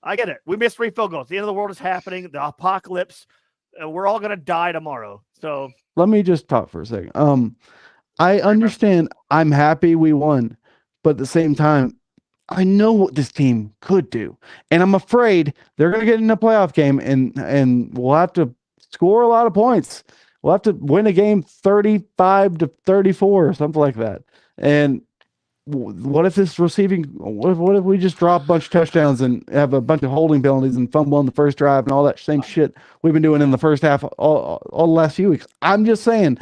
Speaker 1: I get it. We missed 3 field goals. The end of the world is happening. The apocalypse. We're all gonna die tomorrow. So
Speaker 2: let me just talk for a second. I understand. I'm happy we won, but at the same time, I know what this team could do, and I'm afraid they're going to get in a playoff game, and we'll have to score a lot of points. We'll have to win a game 35-34 or something like that. And what if this receiving? What if we just drop a bunch of touchdowns and have a bunch of holding penalties and fumble on the first drive and all that same shit we've been doing in the first half all the last few weeks? I'm just saying.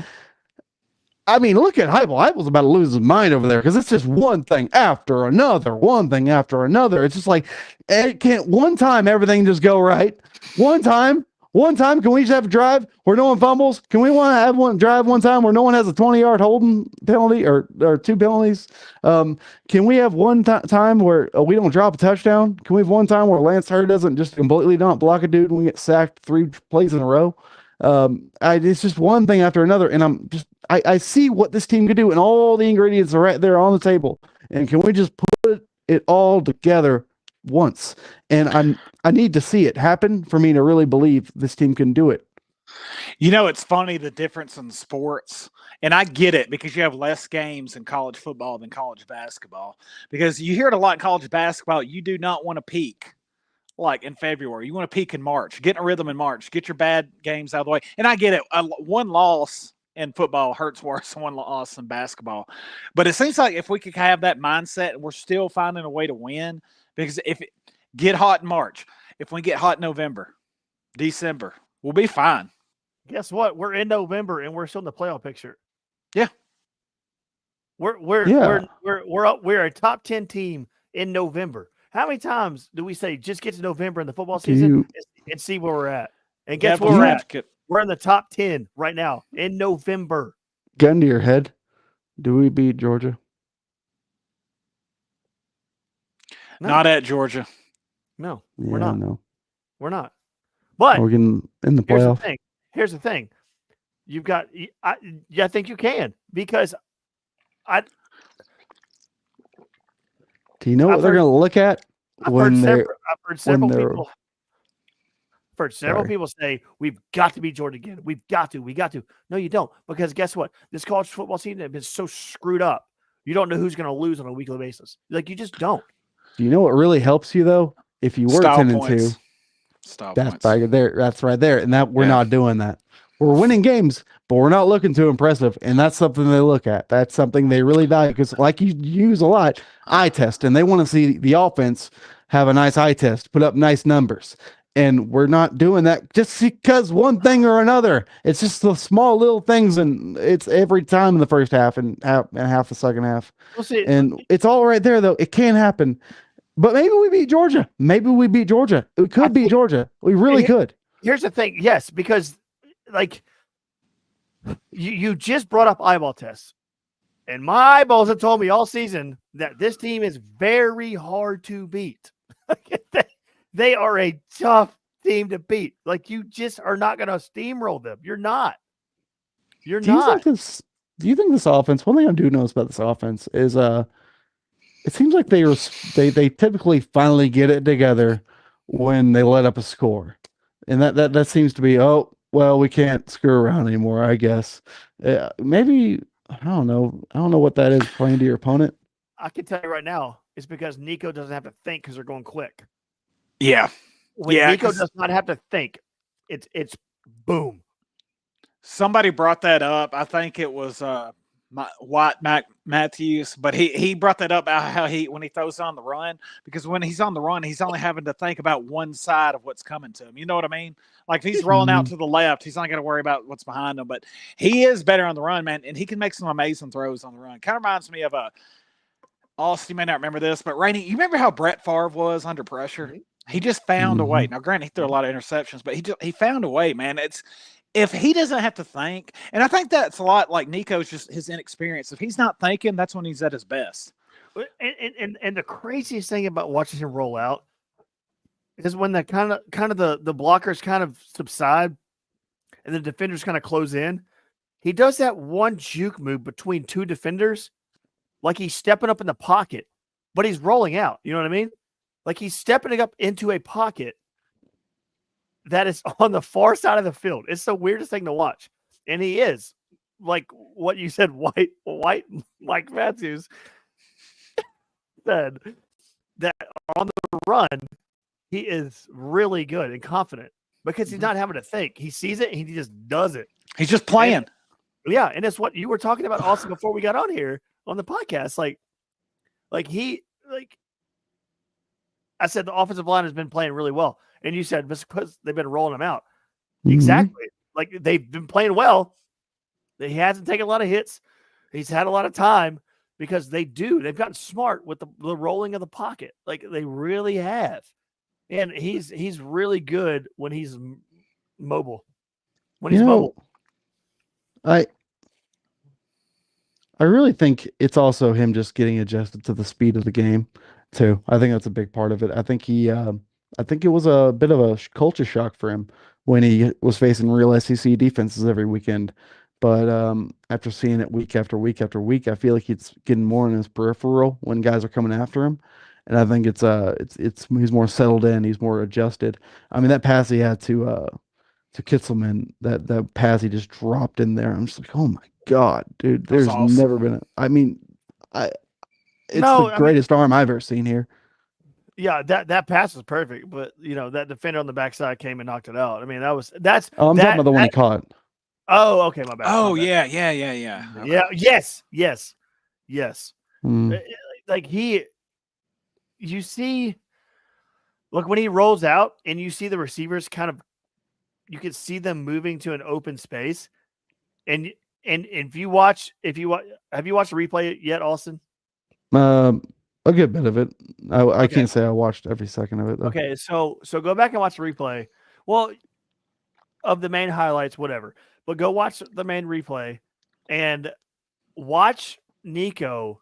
Speaker 2: I mean, look at Heupel. Heupel's about to lose his mind over there because it's just one thing after another, one thing after another. It's just like, it can't one time everything just go right. One time, can we just have a drive where no one fumbles? Can we want to have one drive one time where no one has a 20-yard holding penalty or 2 penalties? Can we have one time where we don't drop a touchdown? Can we have one time where Lance Hurd doesn't just completely not block a dude when we get sacked 3 plays in a row? It's just one thing after another, and I see what this team could do, and all the ingredients are right there on the table. And can we just put it all together once? And I need to see it happen for me to really believe this team can do it.
Speaker 3: You know, it's funny the difference in sports, and I get it because you have less games in college football than college basketball. Because you hear it a lot in college basketball, you do not want to peak like in February. You want to peak in March, get in a rhythm in March, get your bad games out of the way. And I get it. One loss in football hurts worse than one loss in basketball. But it seems like if we could have that mindset and we're still finding a way to win, because if it get hot in March, if we get hot in November, December, we'll be fine.
Speaker 1: Guess what? We're in November and we're still in the playoff picture.
Speaker 3: Yeah.
Speaker 1: We're a top 10 team in November. How many times do we say just get to November in the football season and see where we're at? And guess where we're at? We're in the top 10 right now in November.
Speaker 2: Gun to your head. Do we beat Georgia?
Speaker 1: No.
Speaker 3: Not at Georgia.
Speaker 1: No,
Speaker 2: yeah,
Speaker 1: we're not.
Speaker 2: No.
Speaker 1: We're not. But
Speaker 2: we're getting in the playoff.
Speaker 1: Here's the thing. You've got I think you can, because
Speaker 2: do you know what they're going to look at when they're?
Speaker 1: I've heard several people say we've got to beat Georgia again. We got to. No, you don't, because guess what? This college football season has been so screwed up. You don't know who's going to lose on a weekly basis. Like, you just don't.
Speaker 2: Do you know what really helps you though? If you were 10-2, that's right there. That's right there, and that we're not doing that. We're winning games, but we're not looking too impressive, and that's something they look at. That's something they really value, because, like you use a lot, eye test, and they want to see the offense have a nice eye test, put up nice numbers, and we're not doing that just because one thing or another. It's just the small little things, and it's every time in the first half and half the second half. And it's all right there, though. It can happen. But maybe we beat Georgia. It could beat Georgia. We really could.
Speaker 1: Here's the thing. Yes, because like you just brought up eyeball tests, and my eyeballs have told me all season that this team is very hard to beat. They are a tough team to beat. Like, you just are not going to steamroll them. You're not. Do you
Speaker 2: think this offense? One thing I do know about this offense is it seems like they typically finally get it together when they let up a score, and that seems to be, oh well, we can't screw around anymore, I guess. Maybe I don't know what that is playing to your opponent.
Speaker 1: I can tell you right now, it's because Nico doesn't have to think because they're going quick.
Speaker 3: Yeah,
Speaker 1: when Nico does not have to think, it's boom.
Speaker 3: Somebody brought that up. I think it was Matthews, but he brought that up about how when he throws on the run, because when he's on the run, he's only having to think about one side of what's coming to him. You know what I mean? Like, if he's rolling out to the left, he's not going to worry about what's behind him. But he is better on the run, man, and he can make some amazing throws on the run. Kind of reminds me of Austin. You may not remember this, but Rainey, you remember how Brett Favre was under pressure? He just found a way. Now, granted, he threw a lot of interceptions, but he found a way, man. if he doesn't have to think, and I think that's a lot like Nico's just his inexperience. If he's not thinking, that's when he's at his best.
Speaker 1: And the craziest thing about watching him roll out is when the kind of the blockers kind of subside and the defenders kind of close in. He does that one juke move between two defenders, like he's stepping up in the pocket, but he's rolling out. You know what I mean? Like he's stepping up into a pocket that is on the far side of the field. It's the weirdest thing to watch. And he is, like what you said, white Mike Matthews said, that on the run, he is really good and confident because he's not having to think. He sees it and he just does it.
Speaker 3: He's just playing.
Speaker 1: And it's what you were talking about also before we got on here on the podcast. Like I said, the offensive line has been playing really well. And you said because they've been rolling them out.
Speaker 2: Mhm.
Speaker 1: Exactly. Like they've been playing well. He hasn't taken a lot of hits. He's had a lot of time because they've gotten smart with the rolling of the pocket. Like they really have. And he's really good when he's mobile. When he's mobile.
Speaker 2: I really think it's also him just getting adjusted to the speed of the game too. I think that's a big part of it. I think I think it was a bit of a culture shock for him when he was facing real SEC defenses every weekend. But after seeing it week after week after week, I feel like it's getting more in his peripheral when guys are coming after him. And I think it's he's more settled in, he's more adjusted. I mean, that pass he had to Kitzelman, that pass he just dropped in there. I'm just like, oh my God, dude, there's
Speaker 3: awesome.
Speaker 2: never been it's the greatest arm I've ever seen here.
Speaker 1: Yeah, that pass was perfect, but that defender on the backside came and knocked it out. I mean, I'm talking about
Speaker 2: the one he caught.
Speaker 1: Oh, okay, my bad.
Speaker 3: Oh,
Speaker 1: my bad.
Speaker 3: yeah. Okay.
Speaker 1: Yeah, yes.
Speaker 2: Mm.
Speaker 1: Like you see, look, when he rolls out and you see the receivers you can see them moving to an open space, and have you watched the replay yet, Austin?
Speaker 2: A good bit of it. I can't say I watched every second of it though.
Speaker 1: Okay, so go back and watch the replay. Well, of the main highlights, whatever. But go watch the main replay and watch Nico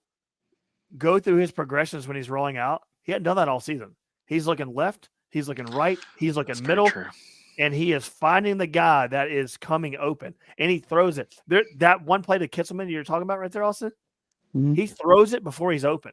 Speaker 1: go through his progressions when he's rolling out. He hadn't done that all season. He's looking left, he's looking right, he's looking middle, and he is finding the guy that is coming open, and he throws it. That one play to Kitzelman you're talking about right there, Austin, he throws it before he's open.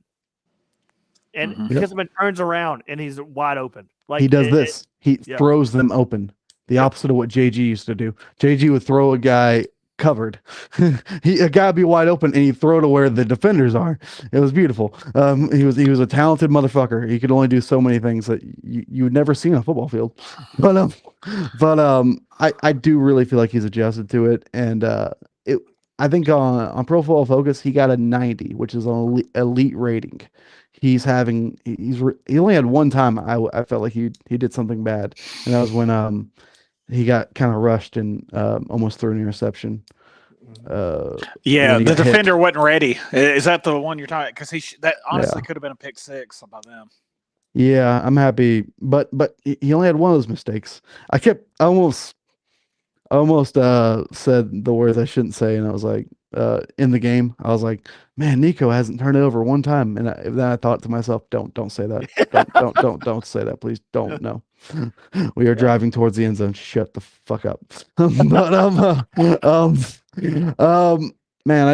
Speaker 1: And Kitzelman turns around and he's wide open. Like
Speaker 2: he does he throws them open. The opposite of what JG used to do. JG would throw a guy covered. A guy would be wide open and he'd throw to where the defenders are. It was beautiful. He was a talented motherfucker. He could only do so many things that you would never see on a football field. But I do really feel like he's adjusted to it. And I think on Pro Football Focus he got a 90, which is an elite rating. He only had one time I felt like he did something bad, and that was when he got kind of rushed and almost threw an interception.
Speaker 3: The defender wasn't ready. Is that the one you're talking? Because that honestly could have been a pick six by them.
Speaker 2: Yeah, I'm happy, but he only had one of those mistakes. I almost said the words I shouldn't say, and I was like, in the game, I was like, man, Nico hasn't turned it over one time, and then I thought to myself, don't say that, don't say that, please, don't. No, we are driving towards the end zone. Shut the fuck up. But man,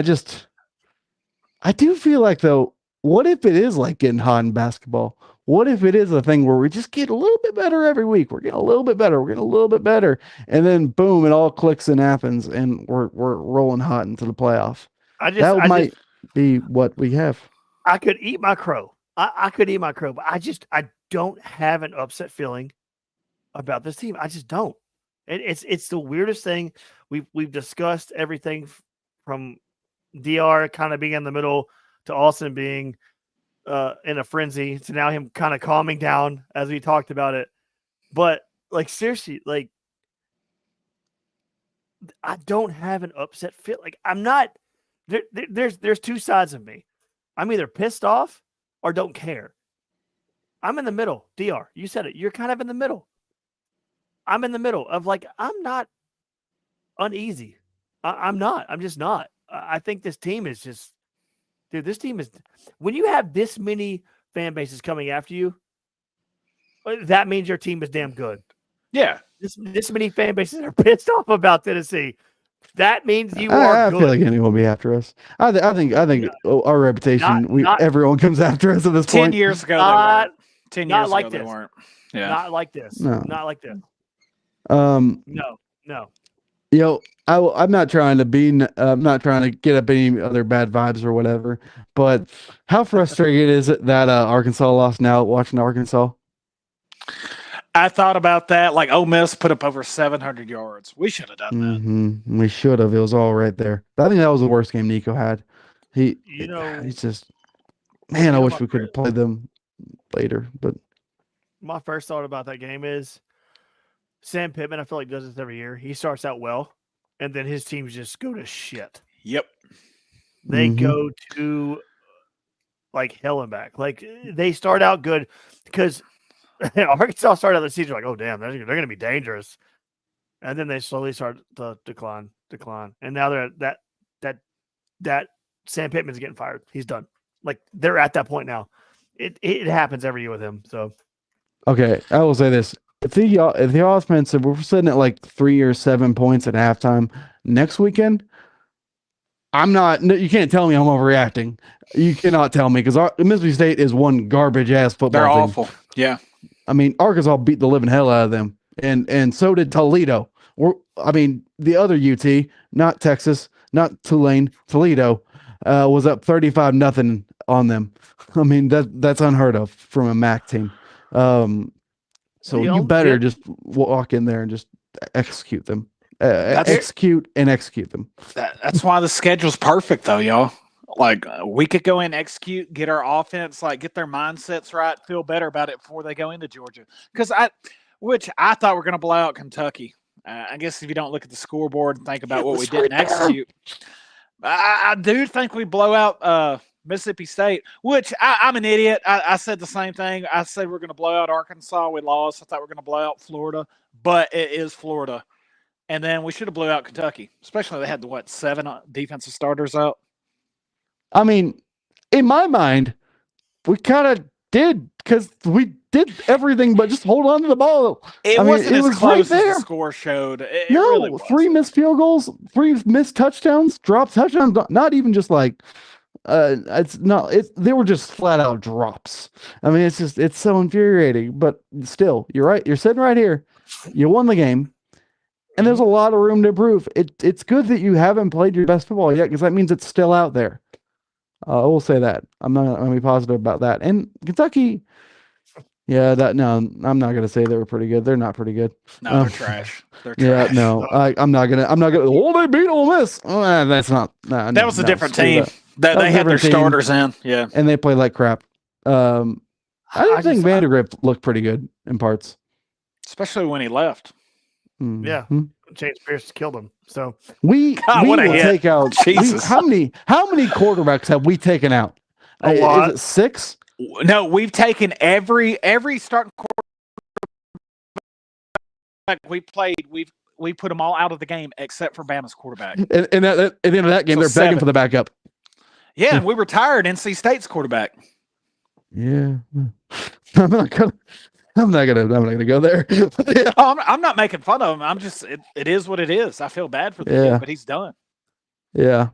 Speaker 2: I do feel like though, what if it is like getting hot in basketball? What if it is a thing where we just get a little bit better every week? We're getting a little bit better. We're getting a little bit better. And then boom, it all clicks in Athens and we're rolling hot into the playoff. That might be what we have.
Speaker 1: I could eat my crow. I could eat my crow, but I don't have an upset feeling about this team. I just don't. It's the weirdest thing. We've discussed everything from DR kind of being in the middle to Austin being in a frenzy to now him kind of calming down as we talked about it. But like seriously, like I don't have an upset feel. Like I'm not there's two sides of me. I'm either pissed off or don't care. I'm in the middle. DR, you said it. You're kind of in the middle. I'm in the middle of like, I'm not uneasy. I'm not. I'm just not. I think this team is just, dude. This team is. When you have this many fan bases coming after you, that means your team is damn good.
Speaker 3: Yeah.
Speaker 1: This many fan bases are pissed off about Tennessee. That means you are
Speaker 2: I
Speaker 1: good.
Speaker 2: feel like anyone will be after us. I think our reputation. Everyone comes after us at this
Speaker 3: 10
Speaker 2: point.
Speaker 3: years ago,
Speaker 1: Not-
Speaker 3: 10
Speaker 1: not
Speaker 3: years
Speaker 1: like
Speaker 3: ago, they
Speaker 1: this.
Speaker 3: weren't. Yeah.
Speaker 1: Not like this.
Speaker 2: No.
Speaker 1: Not like this.
Speaker 2: No. I'm not trying to I'm not trying to get up any other bad vibes or whatever. But how frustrating is it that Arkansas lost now? Watching Arkansas.
Speaker 3: I thought about that. Like, Ole Miss put up over 700 yards. We should have done that.
Speaker 2: Mm-hmm. We should have. It was all right there. I think that was the worst game Nico had. He's just, man, I wish we could have played them later. But
Speaker 1: my first thought about that game is Sam Pittman. I feel like does this every year. He starts out well, and then his teams just go to shit.
Speaker 3: Yep.
Speaker 1: They go to like hell and back. Like they start out good because Arkansas started out the season like, oh damn, they're going to be dangerous, and then they slowly start to decline, and now they're at that Sam Pittman's getting fired. He's done. Like they're at that point now. It happens every year with him. So
Speaker 2: okay, I will say this: if the offense, if we're sitting at like 3 or 7 points at halftime next weekend, I'm not. You can't tell me I'm overreacting. You cannot tell me because Mississippi State is one garbage ass football.
Speaker 3: They're
Speaker 2: team.
Speaker 3: awful. Yeah.
Speaker 2: I mean, Arkansas beat the living hell out of them, and so did Toledo. The other UT, not Texas, not Tulane, Toledo, was up 35-0 on them. I mean, that's unheard of from a MAC team. So you better just walk in there and just execute them. Execute them.
Speaker 3: That's why the schedule's perfect, though, y'all. Like, we could go in, execute, get our offense, like, get their mindsets right, feel better about it before they go into Georgia. Because I thought we're going to blow out Kentucky. I guess if you don't look at the scoreboard and think about what we didn't execute, I do think we blow out Mississippi State, which I'm an idiot. I said the same thing. I said we're going to blow out Arkansas. We lost. I thought we were going to blow out Florida, but it is Florida. And then we should have blew out Kentucky, especially they had, 7 defensive starters out?
Speaker 2: I mean, in my mind, we kind of did because we did everything but just hold on to the ball.
Speaker 3: It wasn't as close as the score showed. It really was.
Speaker 2: 3 missed field goals, 3 missed touchdowns, dropped touchdowns, not even just like they were just flat out drops. I mean, it's so infuriating, but still, you're right. You're sitting right here. You won the game. And there's a lot of room to improve. It's good that you haven't played your best football yet because that means it's still out there. I will say that. I'm not going to be positive about that. And Kentucky, I'm not going to say they were pretty good. They're not pretty good.
Speaker 3: No, they're trash. They're trash.
Speaker 2: Yeah, no, I'm not going to, oh, they beat Ole Miss. That's not.
Speaker 3: That was a different team. They had their starters in. Yeah.
Speaker 2: And they played like crap. I think Vandergrift looked pretty good in parts.
Speaker 3: Especially when he left.
Speaker 1: Yeah, James Pierce killed him. So
Speaker 2: we will take out. How many quarterbacks have we taken out?
Speaker 1: A lot.
Speaker 2: Is it 6?
Speaker 3: No, we've taken every starting quarterback we played. We put them all out of the game except for Bama's quarterback.
Speaker 2: And at the end of that game, they're begging for the backup.
Speaker 3: Yeah, we retired NC State's quarterback.
Speaker 2: Yeah, I'm not gonna go there.
Speaker 3: Yeah. I'm not making fun of him. I'm just it is what it is. I feel bad for the kid, but he's done.
Speaker 2: Yeah.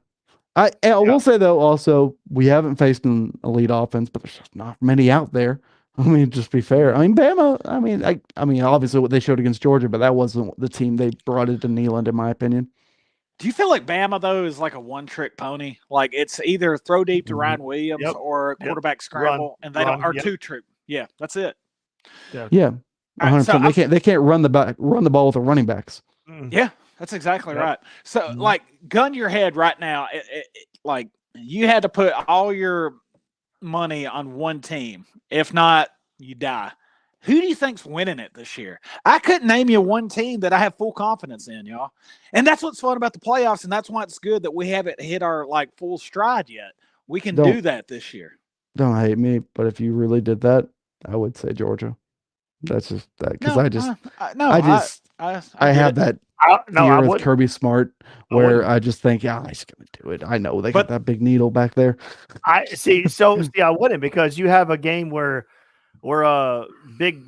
Speaker 2: I will say though, also we haven't faced an elite offense, but there's just not many out there. I mean, just be fair. I mean, Bama. I mean, obviously what they showed against Georgia, but that wasn't the team they brought into Neyland, in my opinion.
Speaker 3: Do you feel like Bama though is like a one-trick pony? Like it's either throw deep to Ryan Williams or quarterback scramble, and they don't. Or two-trick. Yeah, that's it.
Speaker 2: Yeah. 100%. So they can't run the ball with the running backs.
Speaker 3: Yeah, that's exactly right. So like gun your head right now. Like you had to put all your money on one team. If not, you die. Who do you think's winning it this year? I couldn't name you one team that I have full confidence in, y'all. And that's what's fun about the playoffs, and that's why it's good that we haven't hit our full stride yet. We can do that this year.
Speaker 2: Don't hate me, but if you really did that, I would say Georgia. That's just that because I have that.
Speaker 1: No,
Speaker 2: year
Speaker 1: I
Speaker 2: with
Speaker 1: wouldn't.
Speaker 2: Kirby Smart,
Speaker 1: I
Speaker 2: where
Speaker 1: wouldn't.
Speaker 2: I just think, yeah, he's going to do it. I know they got
Speaker 3: But-
Speaker 2: that big needle back there.
Speaker 1: I see. So see, I wouldn't, because you have a game where a big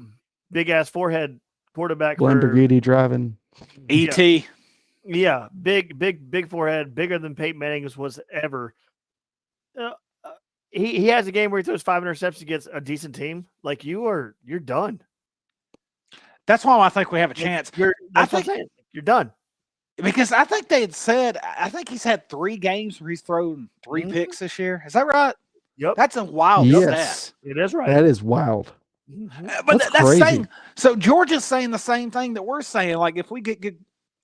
Speaker 1: ass forehead quarterback for
Speaker 2: Lamborghini driving.
Speaker 3: ET.
Speaker 1: yeah, big forehead, bigger than Peyton Manning's was ever. Uh, uh, he has a game where he throws 5 interceptions against a decent team. Like you're done.
Speaker 3: That's why I think we have a chance.
Speaker 1: That's what I'm saying. You're done.
Speaker 3: Because I think they had said, I think he's had 3 games where he's thrown 3
Speaker 1: Mhm.
Speaker 3: picks this year. Is that right?
Speaker 1: Yep,
Speaker 3: That's a wild
Speaker 2: Yes,
Speaker 3: stat.
Speaker 1: it is right.
Speaker 2: that is wild.
Speaker 1: Mhm.
Speaker 3: But
Speaker 2: That's
Speaker 3: that's
Speaker 2: crazy.
Speaker 3: saying, so Georgia's saying the same thing that we're saying. Like, if we get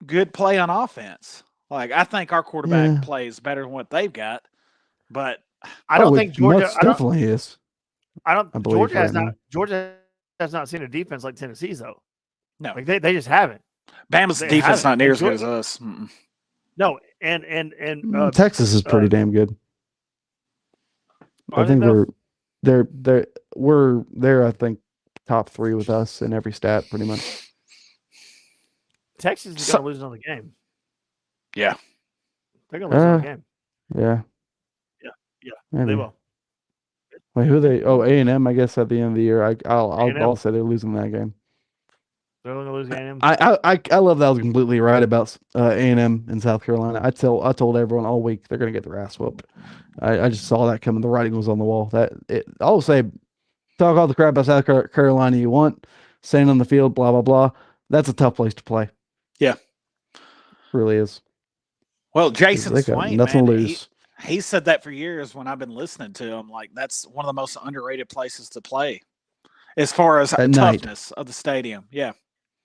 Speaker 3: good play on offense, like, I think our quarterback
Speaker 2: Yeah.
Speaker 3: plays better than what they've got. But
Speaker 1: I don't
Speaker 2: Oh,
Speaker 1: think
Speaker 2: it
Speaker 1: Georgia.
Speaker 2: most definitely is. I believe
Speaker 1: Georgia has
Speaker 2: right
Speaker 1: not.
Speaker 2: now.
Speaker 1: Georgia has not seen a defense like Tennessee's though.
Speaker 3: No.
Speaker 1: Like they just haven't.
Speaker 3: Bama's
Speaker 1: They
Speaker 3: defense
Speaker 1: haven't.
Speaker 3: not near as
Speaker 1: And
Speaker 3: good as us. Mm-mm.
Speaker 1: No, and
Speaker 2: Texas is pretty damn good.
Speaker 1: are
Speaker 2: I
Speaker 1: they
Speaker 2: think
Speaker 1: though?
Speaker 2: they're I think top 3 with us in every stat pretty much.
Speaker 1: Texas is
Speaker 3: So-
Speaker 1: going to lose another game.
Speaker 3: Yeah.
Speaker 1: They're going to lose another game.
Speaker 2: Yeah.
Speaker 1: Yeah.
Speaker 2: Maybe.
Speaker 1: They will.
Speaker 2: Wait, who they? Oh, A&M. I guess at the end of the year, I'll
Speaker 1: A&M.
Speaker 2: say they're losing that game.
Speaker 1: They're going to lose A&M.
Speaker 2: I love that I was completely right about A&M in South Carolina. I told everyone all week they're gonna get their ass whooped. I just saw that coming. The writing was on the wall. I'll say, talk all the crap about South Carolina you want, staying on the field, blah blah blah. That's a tough place to play.
Speaker 3: Yeah.
Speaker 2: Really is.
Speaker 3: Well, Jason
Speaker 2: They got
Speaker 3: Swain,
Speaker 2: nothing
Speaker 3: man,
Speaker 2: to lose.
Speaker 3: he said that for years when I've been listening to him. Like, that's one of the most underrated places to play as far as
Speaker 2: At night.
Speaker 3: toughness of the stadium. Yeah.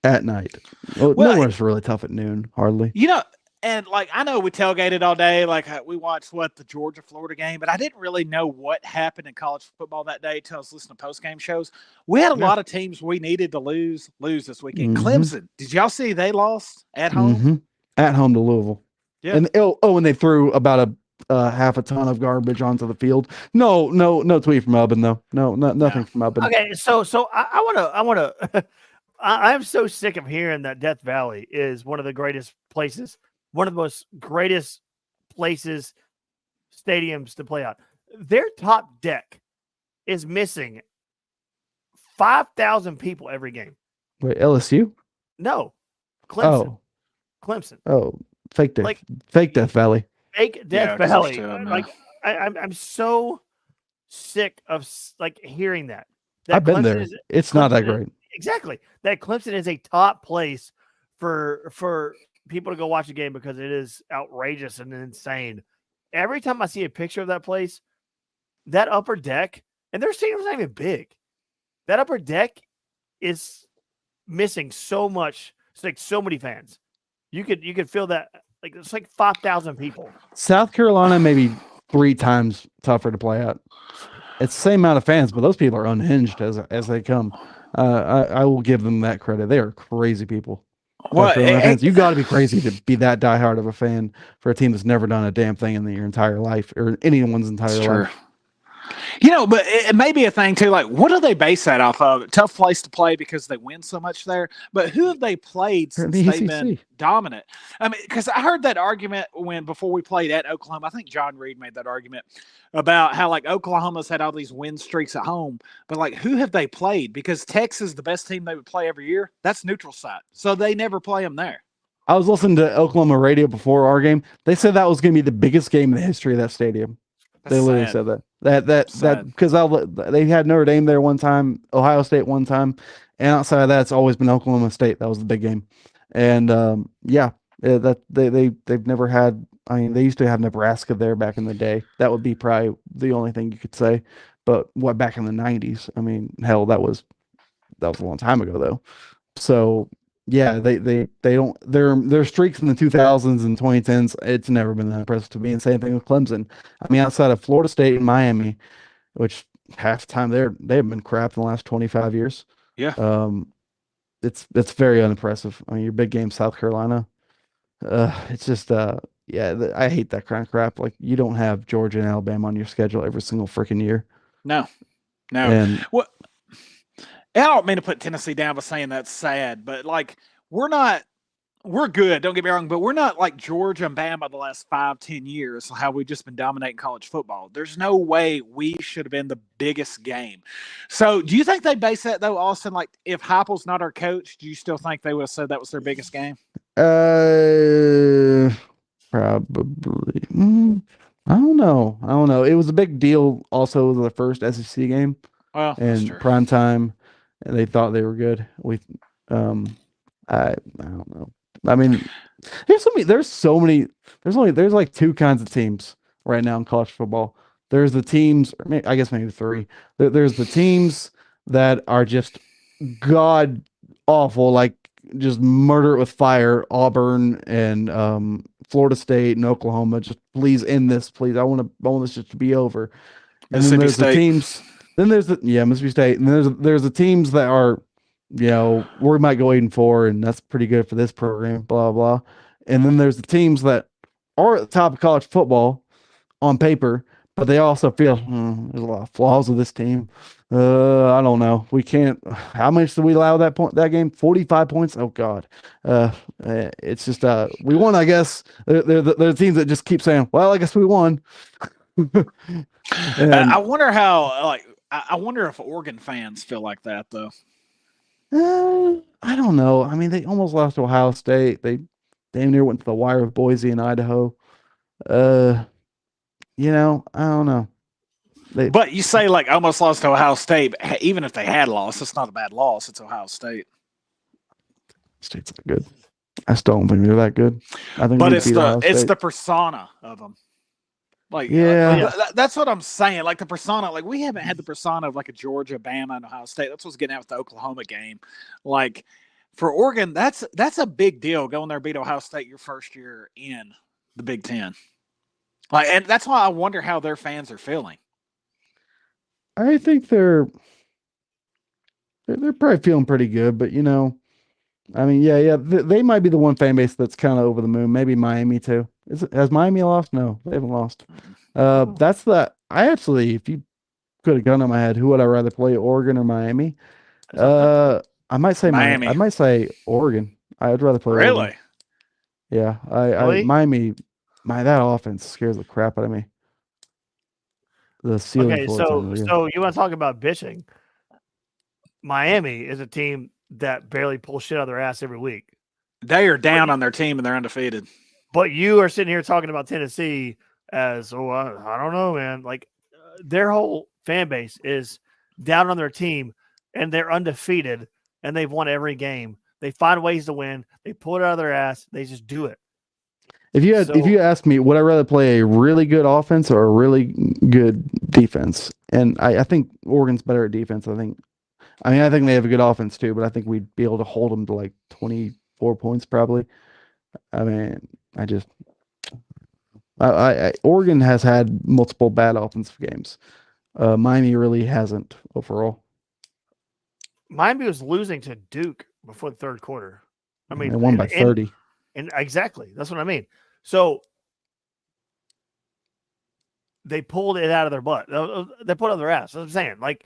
Speaker 2: At night. Well,
Speaker 3: Well,
Speaker 2: nowhere's really tough at noon, hardly.
Speaker 3: You know, and like, I know we tailgated all day. Like, we watched the Georgia Florida game, but I didn't really know what happened in college football that day until I was listening to post game shows. We had a lot of teams we needed to lose this weekend.
Speaker 2: Mhm.
Speaker 3: Clemson, did y'all see they lost at home?
Speaker 2: Mhm. At home to Louisville.
Speaker 3: Yeah.
Speaker 2: And and they threw about a half a ton of garbage onto the field. No tweet from Ubben though. Nothing from Ubben.
Speaker 1: Okay, so I want to. I'm so sick of hearing that Death Valley is one of the greatest places, one of the most greatest places, stadiums to play out. Their top deck is missing 5,000 people every game.
Speaker 2: Wait, LSU?
Speaker 1: No, Clemson.
Speaker 2: Oh,
Speaker 1: Clemson.
Speaker 2: fake Death,
Speaker 1: Like-
Speaker 2: fake Death Valley.
Speaker 1: Fake
Speaker 3: Yeah,
Speaker 1: Death
Speaker 3: 'cause
Speaker 1: Valley.
Speaker 3: there's two of 'em,
Speaker 1: Like I'm so sick of like hearing that.
Speaker 2: I've been
Speaker 1: Clemson
Speaker 2: there.
Speaker 1: is-
Speaker 2: It's not that
Speaker 1: Clemson-
Speaker 2: great.
Speaker 1: Exactly. That Clemson is a top place for people to go watch a game because it is outrageous and insane. Every time I see a picture of that place, that upper deck, and their stadium's not even big. That upper deck is missing so much. It's like so many fans. You could feel that, like it's like 5,000 people.
Speaker 2: South Carolina maybe 3 times tougher to play at. It's the same amount of fans, but those people are unhinged as they come. I will give them that credit. They are crazy people.
Speaker 3: Well,
Speaker 2: South Carolina fans. You got to be crazy to be that diehard of a fan for a team that's never done a damn thing in your entire life or anyone's entire life.
Speaker 3: You know, but it may be a thing too. Like, what do they base that off of? Tough place to play because they win so much there. But who have they played
Speaker 2: They're in
Speaker 3: since
Speaker 2: the
Speaker 3: they've been
Speaker 2: ACC.
Speaker 3: dominant? I mean, because I heard that argument before we played at Oklahoma. I think John Reed made that argument about how like Oklahoma's had all these win streaks at home, but like who have they played? Because Texas, the best team they would play every year, that's neutral site, so they never play them there.
Speaker 2: I was listening to Oklahoma radio before our game. They said that was going to be the biggest game in the history of that stadium. They literally said that because they had Notre Dame there one time, Ohio State one time, and outside of that, it's always been Oklahoma State. That was the big game, and that they've never had. I mean, they used to have Nebraska there back in the day. That would be probably the only thing you could say. But what back in the '90s? I mean, hell, that was a long time ago though. So yeah, they don't their streaks in the 2000s and 2010s. It's never been that impressive to me. And same thing with Clemson. I mean, outside of Florida State and Miami, which half the time they have been crap in the last 25 years.
Speaker 3: Yeah.
Speaker 2: It's very unimpressive. I mean, your big game, South Carolina. It's just I hate that kind of crap. Like you don't have Georgia and Alabama on your schedule every single freaking year.
Speaker 3: No.
Speaker 2: And
Speaker 3: Well, I don't mean to put Tennessee down by saying that's sad, but like we're not we're good. Don't get me wrong, but we're not like Georgia and Bama the last 5-10 years. How we've just been dominating college football. There's no way we should have been the biggest game. So, do you think they base that though, Austin? Like, if Heupel's not our coach, do you still think they would have said that was their biggest game?
Speaker 2: Probably. I don't know. It was a big deal. Also, the first SEC game
Speaker 3: Well, that's
Speaker 2: in
Speaker 3: true.
Speaker 2: prime time, and they thought they were good. I don't know. I mean, there's like two kinds of teams right now in college football. There's the teams, I guess maybe three. There's the teams that are just god awful, like just murder it with fire. Auburn and Florida State and Oklahoma. Just please end this, please. I want this just to be over. And then
Speaker 3: Mississippi
Speaker 2: there's the
Speaker 3: State.
Speaker 2: teams. Then there's Mississippi State, and there's the teams that are, we might go 8-4, and that's pretty good for this program. Blah blah. And then there's the teams that are at the top of college football on paper, but they also feel there's a lot of flaws with this team. I don't know. We can't. How much did we allow that game? 45 points. Oh God. It's just we won. I guess they're teams that just keep saying, "Well, I guess we won." And,
Speaker 3: I wonder how. I wonder if Oregon fans feel like that though.
Speaker 2: I don't know. I mean, they almost lost to Ohio State. They damn near went to the wire with Boise and Idaho. I don't know.
Speaker 3: But you say like almost lost to Ohio State. But even if they had lost, it's not a bad loss. It's Ohio State.
Speaker 2: State's not good. I still don't think they're that good. I think,
Speaker 3: but
Speaker 2: we
Speaker 3: it's
Speaker 2: beat Ohio
Speaker 3: the
Speaker 2: State.
Speaker 3: persona of them. Like,
Speaker 2: Yeah.
Speaker 3: that's what I'm saying. Like the persona, like we haven't had the persona of like a Georgia, Bama, and Ohio State. That's what's getting out with the Oklahoma game. Like for Oregon, that's a big deal going there, beat Ohio State your first year in the Big Ten. Like, and that's why I wonder how their fans are feeling.
Speaker 2: I think they're probably feeling pretty good, but I mean, yeah, they might be the one fan base that's kind of over the moon. Maybe Miami too. Has Miami lost? No, they haven't lost. If you could have gone on my head, who would I rather play, Oregon or Miami? I might say
Speaker 3: Miami.
Speaker 2: I might say Oregon. I'd rather play
Speaker 3: Really?
Speaker 2: Oregon. Yeah,
Speaker 1: Really?
Speaker 2: Miami. That offense scares the crap out of me. The ceiling.
Speaker 1: Okay,
Speaker 2: for it's
Speaker 1: so
Speaker 2: unreal.
Speaker 1: you want to talk about bitching? Miami is a team that barely pulls shit out of their ass every week.
Speaker 3: They are down on their team and they're undefeated.
Speaker 1: But you are sitting here talking about Tennessee as, I don't know, man. Like their whole fan base is down on their team and they're undefeated and they've won every game. They find ways to win. They pull it out of their ass. They just do it.
Speaker 2: If you ask me, would I rather play a really good offense or a really good defense? And I think Oregon's better at defense. I think they have a good offense too, but I think we'd be able to hold them to like 24 points probably. I mean, Oregon has had multiple bad offensive games. Miami really hasn't overall.
Speaker 1: Miami was losing to Duke before the third quarter. I mean,
Speaker 2: they won by 30.
Speaker 1: And exactly, that's what I mean. So they pulled it out of their butt. They put it on their ass. That's what I'm saying. Like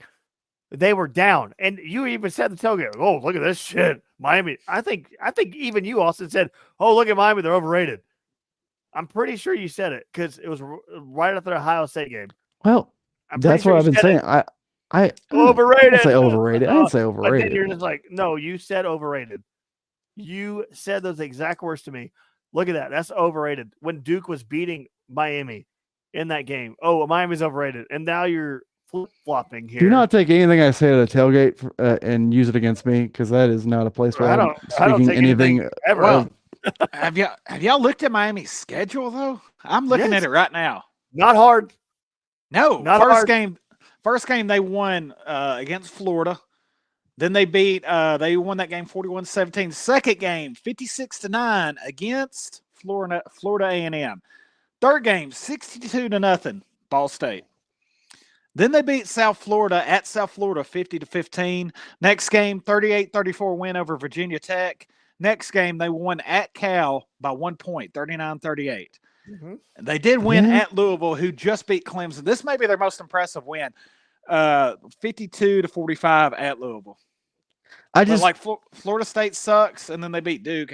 Speaker 1: they were down, and you even said the tailgate. Oh, look at this shit, Miami. I think even you, Austin, said, "Oh, look at Miami. They're overrated." I'm pretty sure you said it because it was right after the Ohio State game.
Speaker 2: Well, that's what I've been saying. I
Speaker 1: overrated.
Speaker 2: I didn't say overrated. I didn't say overrated.
Speaker 1: But then you're just like, no, you said overrated. You said those exact words to me. Look at that. That's overrated. When Duke was beating Miami in that game. Oh, Miami's overrated. And now you're flip-flopping here.
Speaker 2: Do not take anything I say at a tailgate and use it against me, because that is not a place where I'm speaking anything
Speaker 1: ever.
Speaker 3: Well, have y'all looked at Miami's schedule though? I'm looking at it right now.
Speaker 1: Not hard.
Speaker 3: No,
Speaker 1: not
Speaker 3: first
Speaker 1: hard.
Speaker 3: game. First game they won against Florida. Then they won that game 41-17. Second game 56-9 against Florida A&M. Third game 62-0 Ball State. Then they beat South Florida at South Florida 50-15. Next game 38-34 win over Virginia Tech. Next game they won at Cal by 1 point, 39-38. Mm-hmm. They did win at Louisville, who just beat Clemson. This may be their most impressive win. 52-45 at Louisville. Florida State sucks, and then they beat Duke.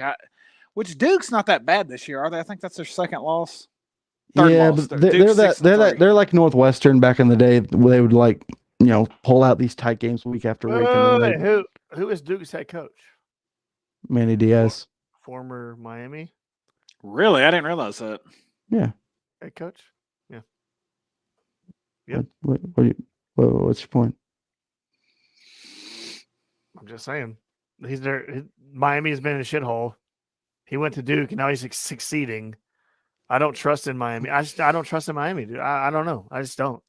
Speaker 3: Which Duke's not that bad this year, are they? I think that's their second loss. Third
Speaker 2: Yeah,
Speaker 3: loss.
Speaker 2: but
Speaker 3: Duke's 6-3.
Speaker 2: they're like Northwestern back in the day. Where they would like pull out these tight games week after week. And then
Speaker 1: Who is Duke's head coach?
Speaker 2: Manny Diaz.
Speaker 1: Former Miami
Speaker 3: Really? I didn't realize that.
Speaker 2: Yeah.
Speaker 1: head coach. Yeah. Yep.
Speaker 2: What's your point?
Speaker 1: I'm just saying. He's there. Miami's been in a shithole. He went to Duke, and now he's succeeding. I don't trust in Miami. I don't trust in Miami, dude. I don't know. I just don't.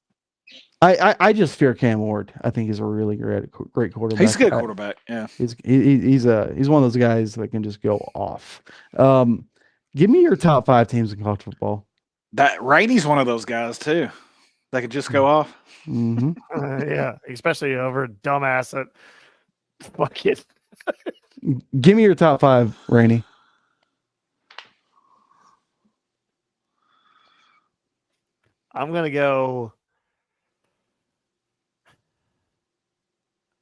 Speaker 2: I just fear Cam Ward. I think he's a really great quarterback.
Speaker 3: He's a good quarterback. Yeah.
Speaker 2: He's one of those guys that can just go off. Give me your top 5 teams in college football.
Speaker 3: That Rainey's one of those guys too. That could just go off.
Speaker 2: Mm-hmm.
Speaker 1: Yeah, especially over a dumbass that fucking.
Speaker 2: Give me your top 5, Rainey.
Speaker 1: I'm gonna go.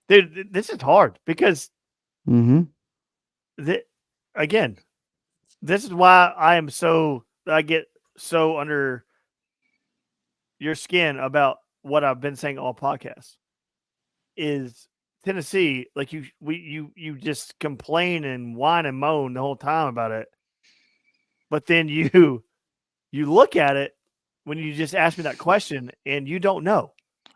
Speaker 1: Dude, this is hard because
Speaker 2: Mm-hmm.
Speaker 1: again, this is why I get so under your skin about what I've been saying all podcasts. Is Tennessee, like you just complain and whine and moan the whole time about it, but then you look at it when you just ask me that question and you don't know.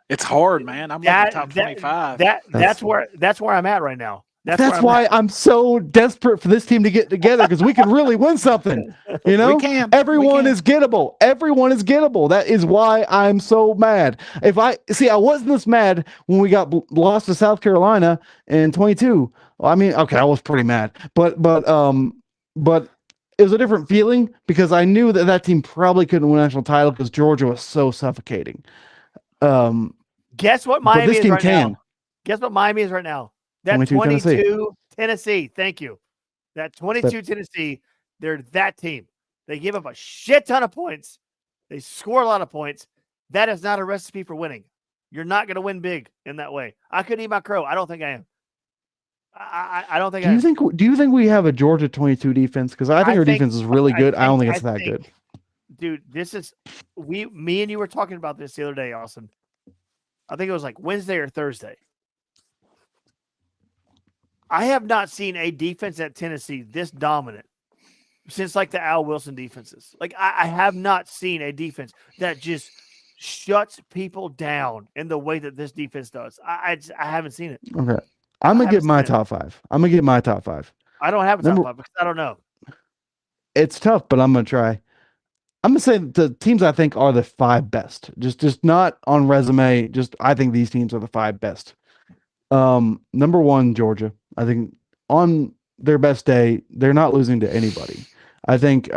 Speaker 3: It's hard, man. I'm looking top 25.
Speaker 1: That's where I'm at right now.
Speaker 2: That's why I'm so desperate for this team to get together, because we can really win something. You know,
Speaker 3: We can.
Speaker 2: Everyone is gettable. Everyone is gettable. That is why I'm so mad. I wasn't this mad when we got lost to South Carolina in 22. Well, I mean, okay, I was pretty mad, but it was a different feeling because I knew that team probably couldn't win a national title because Georgia was so suffocating.
Speaker 1: Guess what Miami is right
Speaker 2: can.
Speaker 1: now? Guess what Miami is right now? That 22 Tennessee. Thank you. That 22 Tennessee, they're that team. They give up a shit ton of points. They score a lot of points. That is not a recipe for winning. You're not going to win big in that way. I could eat my crow. I don't think I am. I don't think
Speaker 2: Do you think we have a Georgia 22 defense? Because I think our defense is really good. I don't think it's that good.
Speaker 1: Dude, this is me and you were talking about this the other day, Austin. I think it was like Wednesday or Thursday. I have not seen a defense at Tennessee this dominant since like the Al Wilson defenses. Like I have not seen a defense that just shuts people down in the way that this defense does. I haven't seen it.
Speaker 2: Okay. I'm going to get my top 5. I'm going to get my top 5.
Speaker 1: I don't have a top 5 because I don't know.
Speaker 2: It's tough, but I'm going to try. I'm going to say the teams I think are the 5 best. Just not on resume. Just I think these teams are the 5 best. Number 1, Georgia. I think on their best day, they're not losing to anybody. I think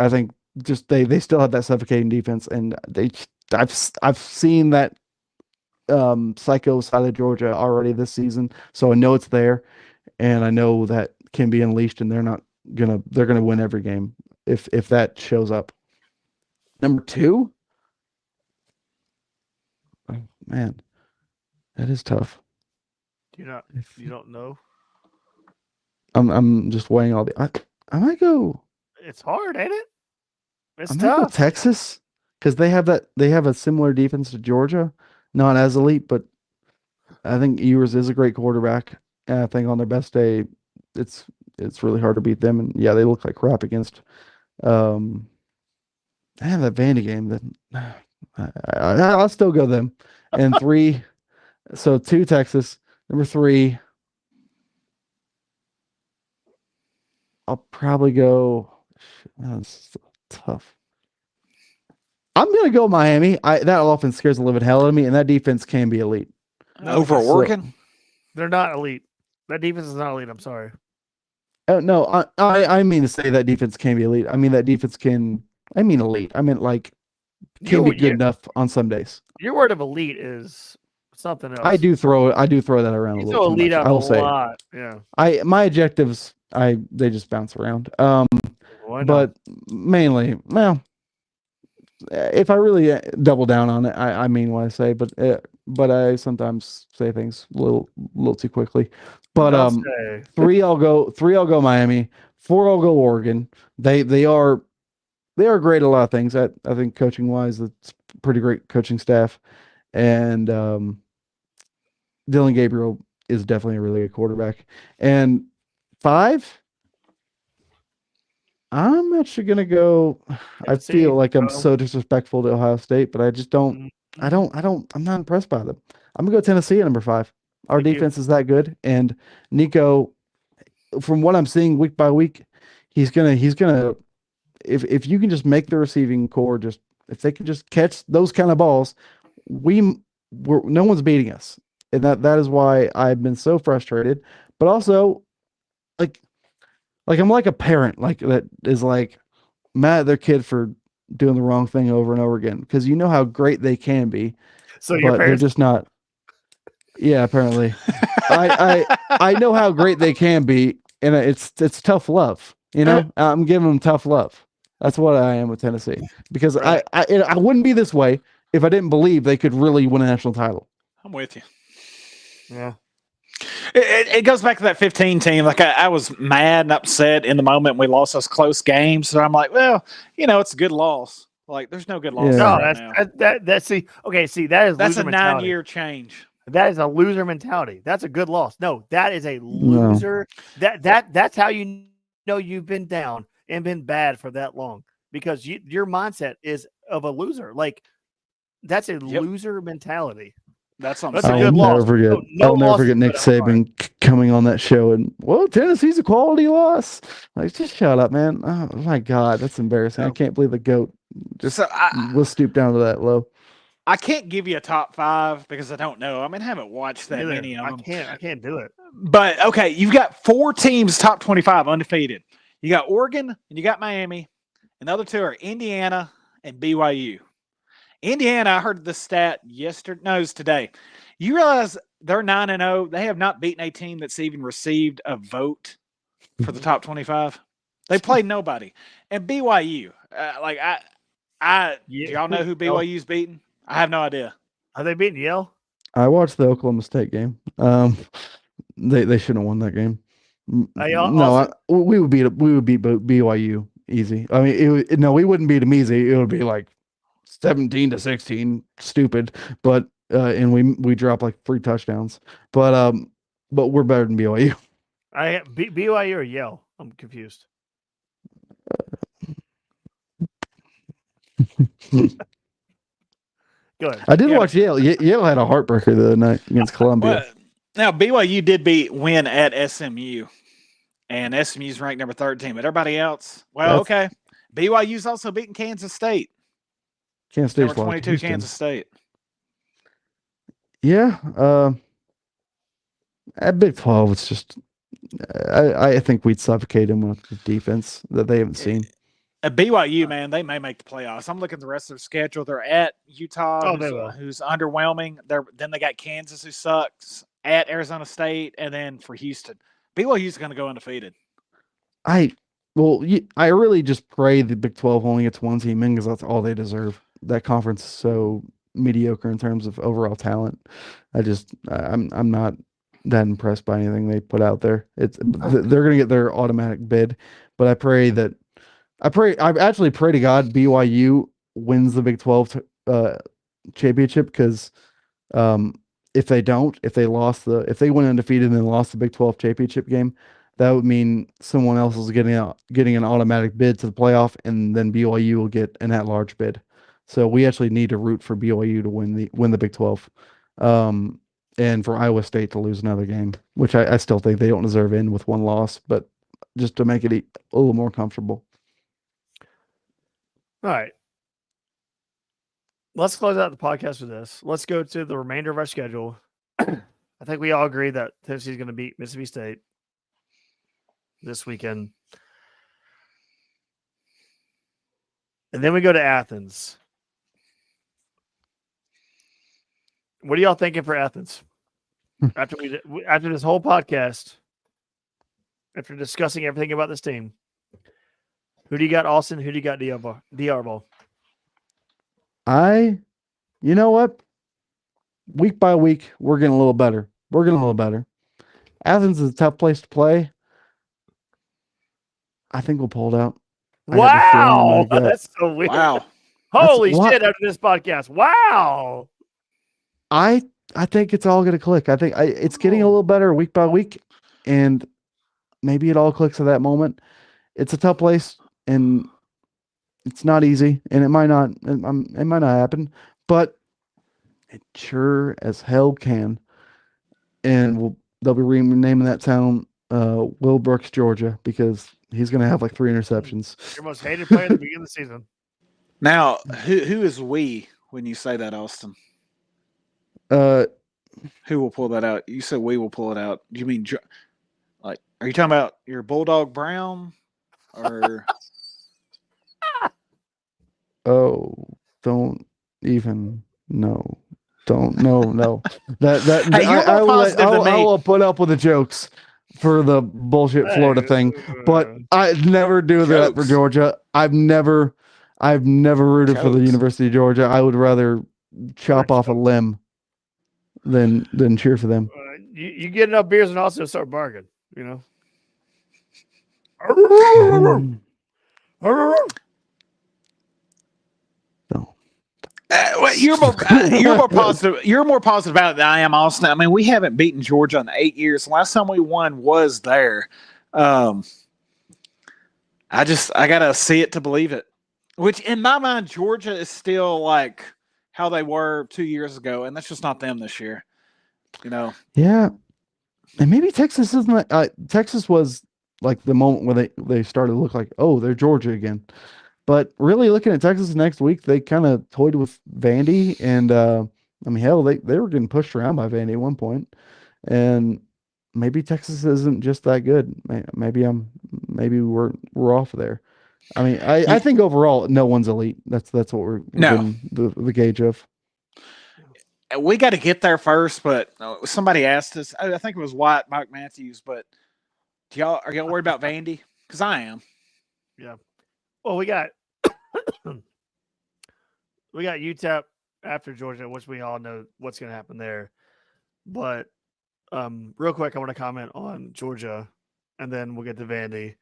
Speaker 2: just they still have that suffocating defense, and I've seen that psycho side of Georgia already this season, so I know it's there, and I know that can be unleashed, and they're gonna win every game if that shows up. Number 2, oh, man, that is tough.
Speaker 1: You don't know.
Speaker 2: I'm just weighing all the. I might go.
Speaker 1: It's hard, ain't it? It's
Speaker 2: I might go
Speaker 1: tough.
Speaker 2: Texas, because they have a similar defense to Georgia, not as elite, but I think Ewers is a great quarterback. And I think on their best day, it's really hard to beat them. And yeah, they look like crap against. I have that Vandy game. That I'll still go them. And 3, so 2 Texas. Number 3. I'll probably go. That's tough. I'm gonna go Miami. That offense scares the living hell out of me, and that defense can be elite.
Speaker 3: Over Oregon?
Speaker 1: They're not elite. That defense is not elite. I'm sorry.
Speaker 2: No, I mean to say that defense can be elite. I mean that defense can. I mean elite. I mean like can be good enough on some days.
Speaker 1: Your word of elite is something else.
Speaker 2: I do throw that around a little.
Speaker 1: Elite
Speaker 2: I will say.
Speaker 1: Lot. Yeah.
Speaker 2: My objectives. They just bounce around. But mainly, well, if I really double down on it, I mean what I say. But but I sometimes say things a little too quickly. But
Speaker 1: I'll say,
Speaker 2: three I'll go Miami, four I'll go Oregon. They are great at a lot of things. I think coaching wise, it's pretty great coaching staff, and Dylan Gabriel is definitely a really good quarterback. And five, I'm actually gonna go. I
Speaker 1: Tennessee,
Speaker 2: feel like I'm
Speaker 1: bro.
Speaker 2: so disrespectful to Ohio State, but I just don't. I'm not impressed by them. I'm gonna go Tennessee at number five. Our
Speaker 1: Thank you.
Speaker 2: defense is that good, and Nico, from what I'm seeing week by week, he's gonna if you can just make the receiving core just if they can just catch those kind of balls, no one's beating us, and that is why I've been so frustrated. But also, like I'm like a parent like that is like mad at their kid for doing the wrong thing over and over again because you know how great they can be,
Speaker 1: So your
Speaker 2: but they're
Speaker 1: parents,
Speaker 2: just not. Yeah, apparently, I know how great they can be, and it's tough love. You know, I'm giving them tough love. That's what I am with Tennessee because
Speaker 1: Right.
Speaker 2: I wouldn't be this way if I didn't believe they could really win a national title.
Speaker 3: I'm with you.
Speaker 1: yeah.
Speaker 3: It goes back to that 15 team. Like I was mad and upset in the moment we lost those close games. So I'm like, well, it's a good loss. Like there's no good losses
Speaker 2: Yeah.
Speaker 1: No,
Speaker 3: right
Speaker 1: that's
Speaker 3: now.
Speaker 1: that's see. Okay, see that is
Speaker 3: That's
Speaker 1: loser
Speaker 3: a
Speaker 1: mentality.
Speaker 3: 9-year change.
Speaker 1: That is a loser mentality. That's a good loss. No, that is a loser. That's how you know you've been down and been bad for that long because your mindset is of a loser. Like that's a loser mentality.
Speaker 3: That's what I'm
Speaker 1: That's a
Speaker 3: saying.
Speaker 1: good loss.
Speaker 2: I'll never
Speaker 1: loss is
Speaker 2: forget Nick
Speaker 1: good, I'm sorry.
Speaker 2: Saban coming on that show and well, Tennessee's a quality loss. Like, just shut up, man. Oh my God, that's embarrassing. I
Speaker 3: No.
Speaker 2: can't believe the GOAT just
Speaker 3: So
Speaker 2: will stoop down to that low.
Speaker 3: I can't give you a top 5 because I don't know. I mean, I haven't watched that
Speaker 1: Neither.
Speaker 3: many of them.
Speaker 1: I can't do it.
Speaker 3: But okay, you've got 4 teams top 25 undefeated. You got Oregon and you got Miami, and the other 2 are Indiana and BYU. Indiana, I heard the stat yesterday. No, it was today. You realize they're 9-0. They have not beaten a team that's even received a vote for the top 25. They played nobody. And BYU, do y'all know who BYU's beaten? I have no idea.
Speaker 1: Are they beating Yale?
Speaker 2: I watched the Oklahoma State game. They shouldn't have won that game. We would beat BYU easy. I mean, we wouldn't beat them easy. It would be like 17-16, stupid. But and we dropped like 3 touchdowns. But we're better than BYU.
Speaker 1: BYU or Yale? I'm confused. Go ahead.
Speaker 2: I did watch Yale. Yale had a heartbreaker the other night against Columbia.
Speaker 3: Well, now BYU did win at SMU, and SMU's ranked number 13. But everybody else, okay. BYU's also beaten Kansas State.
Speaker 2: Kansas State,
Speaker 3: number 22, Kansas State.
Speaker 2: Yeah. At Big 12, it's just I think we'd suffocate them with the defense that they haven't seen.
Speaker 3: At BYU, man, they may make the playoffs. I'm looking at the rest of their schedule. They're at Utah, who's underwhelming. Then they got Kansas, who sucks, at Arizona State, and then for Houston. BYU's going to go undefeated. I
Speaker 2: really just pray the Big 12 only gets one team in because that's all they deserve. That conference is so mediocre in terms of overall talent. I'm not that impressed by anything they put out there. They're going to get their automatic bid, but I actually pray to God BYU wins the Big 12 championship because if they went undefeated and then lost the Big 12 championship game, that would mean someone else is getting an automatic bid to the playoff, and then BYU will get an at-large bid. So we actually need to root for BYU to win the Big 12, and for Iowa State to lose another game, which I still think they don't deserve in with one loss, but just to make it a little more comfortable.
Speaker 1: All right. Let's close out the podcast with this. Let's go to the remainder of our schedule. I think we all agree that Tennessee's going to beat Mississippi State this weekend. And then we go to Athens. What are y'all thinking for Athens? After this whole podcast, after discussing everything about this team, who do you got, Austin? Who do you got, Diarbo?
Speaker 2: You know what? week by week, we're getting a little better. We're getting a little better. Athens is a tough place to play. I think we'll pull it out. I got this feeling in my
Speaker 1: Wow,
Speaker 2: gut.
Speaker 1: that's so weird.
Speaker 3: Wow.
Speaker 1: Holy
Speaker 2: what-
Speaker 1: shit! After this podcast, wow.
Speaker 2: I think it's all going to click. I think it's getting a little better week by week, and maybe it all clicks at that moment. It's a tough place, and it's not easy, and it might not happen, but it sure as hell can. And they'll be renaming that town Will Brooks, Georgia, because he's going to have like 3 interceptions.
Speaker 1: Your most hated player at the beginning of the season.
Speaker 3: Now, who is we when you say that, Austin? Who will pull that out? You said we will pull it out. Do you mean like? Are you talking about your Bulldog Brown or?
Speaker 2: Oh, don't even know. Don't no. That
Speaker 3: Hey, you're more positive than me.
Speaker 2: I will put up with the jokes for the bullshit Florida thing, but I never do that for
Speaker 3: Jokes.
Speaker 2: Georgia. I've never rooted for the
Speaker 3: Jokes.
Speaker 2: University of Georgia. I would rather chop off a limb than cheer for them.
Speaker 1: You get enough beers and also start bargaining. You know.
Speaker 2: No.
Speaker 3: Well, you're more positive. You're more positive about it than I am, Austin. I mean, we haven't beaten Georgia in 8 years. The last time we won was there. I gotta see it to believe it. Which, in my mind, Georgia is still like how they were 2 years ago, and that's just not them this year. You know.
Speaker 2: Yeah, and maybe Texas isn't. Texas was like the moment where they started to look like, oh, they're Georgia again. But really, looking at Texas next week, they kind of toyed with Vandy, and I mean, hell, they were getting pushed around by Vandy at one point, and maybe Texas isn't just that good. Maybe we're off there. I mean, I think overall, no one's elite. That's what we're getting the gauge of.
Speaker 3: We got to get there first, but somebody asked us. I think it was Mike Matthews. But are y'all worried about Vandy? Because I am.
Speaker 1: Yeah. Well, we got UTEP after Georgia, which we all know what's going to happen there. But real quick, I want to comment on Georgia, and then we'll get to Vandy.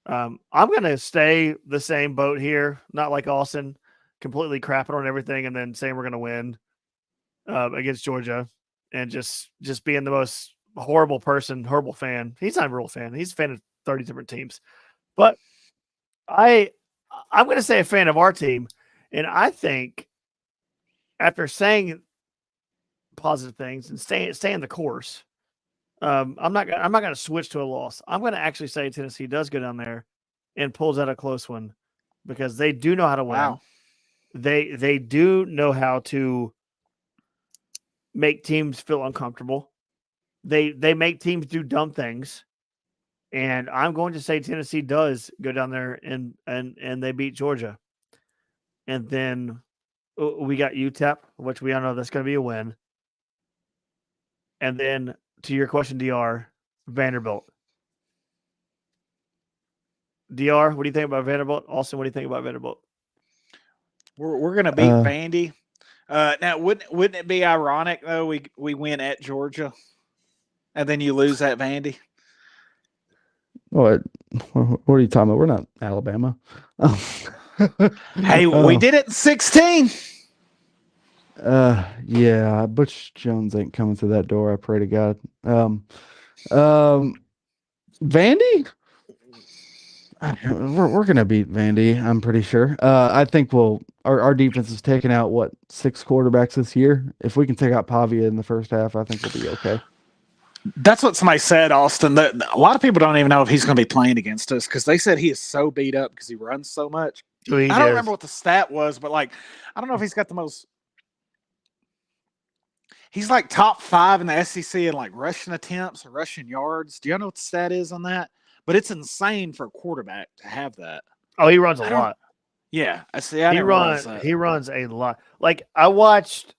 Speaker 1: I'm going to stay the same boat here, not like Austin, completely crapping on everything and then saying we're going to win against Georgia, and just being the most horrible fan. He's not a real fan. He's a fan of 30 different teams. But I'm going to say a fan of our team, and I think after saying positive things and staying the course, I'm not going to switch to a loss. I'm going to actually say Tennessee does go down there and pulls out a close one, because they do know how to win.
Speaker 3: Wow.
Speaker 1: They do know how to make teams feel uncomfortable. They make teams do dumb things. And I'm going to say Tennessee does go down there and they beat Georgia. And then we got UTEP, which we all know that's going to be a win. And then to your question, DR, Vanderbilt. DR, what do you think about Vanderbilt? Austin, what do you think about Vanderbilt?
Speaker 3: We're going to beat Vandy. Now, wouldn't it be ironic though? We win at Georgia, and then you lose at Vandy.
Speaker 2: What are you talking about? We're not Alabama.
Speaker 3: Hey, we did it in 16.
Speaker 2: Yeah, Butch Jones ain't coming through that door. I pray to God. Vandy, we're gonna beat Vandy. I'm pretty sure. I think our defense is taking out 6 quarterbacks this year. If we can take out Pavia in the first half, I think we'll be okay.
Speaker 3: That's what somebody said, Austin. That a lot of people don't even know if he's going to be playing against us, because they said he is so beat up because he runs so much. I don't remember what the stat was, but I don't know if he's got the most. He's like top 5 in the SEC in rushing attempts or rushing yards. Do you know what the stat is on that? But it's insane for a quarterback to have that.
Speaker 1: Oh, he runs a lot.
Speaker 3: Yeah, I see.
Speaker 1: He runs a lot. I watched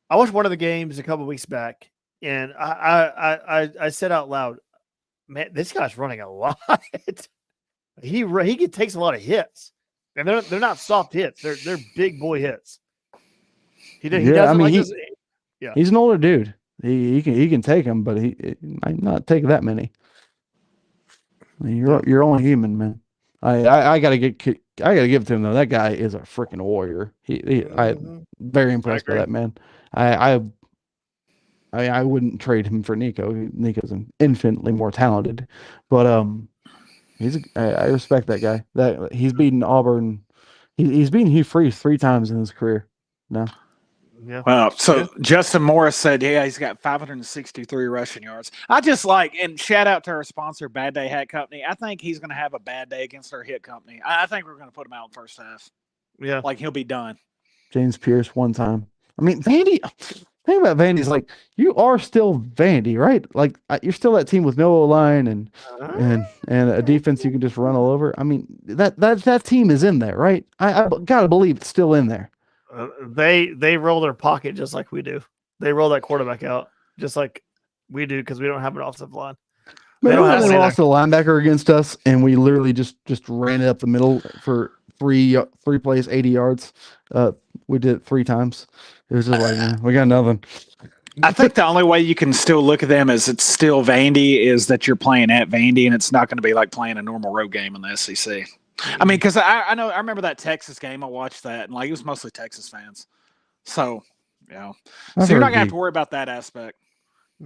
Speaker 1: one of the games a couple of weeks back, and I said out loud, "Man, this guy's running a lot." He takes a lot of hits, and they're not soft hits. They're big boy hits. Yeah.
Speaker 2: He's an older dude. He can take him, but he might not take that many. I mean, you're only human, man. I gotta give it to him though. That guy is a freaking warrior. I'm very impressed by
Speaker 1: agree.
Speaker 2: that man. I wouldn't trade him for Nico. Nico's infinitely more talented, but I respect that guy. That he's beaten Auburn. He's beaten Hugh Freeze 3 times in his career. No.
Speaker 1: Yeah.
Speaker 3: Well, so Justin Morris said, yeah, he's got 563 rushing yards. I just and shout out to our sponsor, Bad Day Hat Company. I think he's going to have a bad day against our hit company. I think we're going to put him out in first half.
Speaker 1: Yeah.
Speaker 3: Like, he'll be done.
Speaker 2: James Pierce 1 time. I mean, Vandy. Thing about Vandy is like you are still Vandy, right? Like you're still that team with no O-line and a defense you can just run all over. I mean, that team is in there, right? I gotta believe it's still in there.
Speaker 1: They roll their pocket just like we do. They roll that quarterback out just like we do because we don't have an offensive line.
Speaker 2: They lost a linebacker against us, and we literally just ran it up the middle for three plays, 80 yards. We did it 3 times. It was just like, man, we got nothing.
Speaker 3: I think the only way you can still look at them as it's still Vandy is that you're playing at Vandy, and it's not going to be like playing a normal road game in the SEC. I mean, because I remember that Texas game. I watched that, and like it was mostly Texas fans. So, so you're not going to have to worry about that aspect.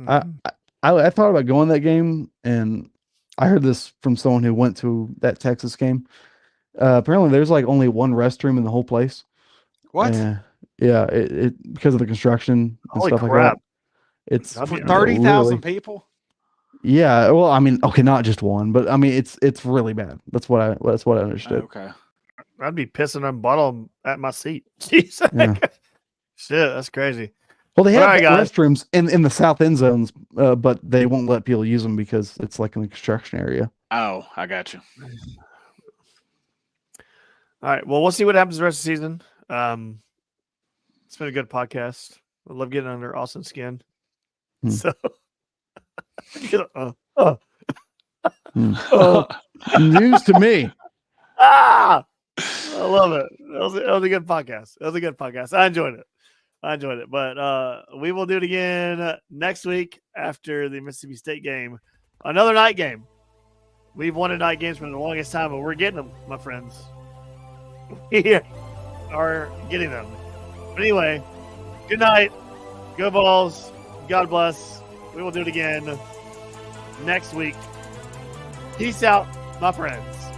Speaker 2: I thought about going to that game, and I heard this from someone who went to that Texas game. Apparently, there's like only one restroom in the whole place.
Speaker 3: What?
Speaker 2: Yeah, it because of the construction and
Speaker 1: Holy
Speaker 2: stuff
Speaker 1: crap.
Speaker 2: like that. It's
Speaker 3: for 30,000 people.
Speaker 2: Yeah, well, I mean, okay, not just one, but I mean, it's really bad. That's what I understood.
Speaker 3: Okay,
Speaker 1: I'd be pissing on bottom at my seat. Jeez,
Speaker 2: Yeah.
Speaker 1: Shit, that's crazy.
Speaker 2: Well, they have
Speaker 1: All right, guys.
Speaker 2: restrooms in the south end zones, but they won't let people use them because it's like in the construction area.
Speaker 3: Oh, I got you.
Speaker 1: All right. Well, we'll see what happens the rest of the season. It's been a good podcast. I love getting under Austin's skin. So,
Speaker 2: News to me.
Speaker 1: I love it. That was a good podcast. I enjoyed it. But we will do it again next week after the Mississippi State game. Another night game. We've wanted night games for the longest time, but we're getting them, my friends. We are getting them. But anyway, good night. Go Vols. God bless. We will do it again next week. Peace out, my friends.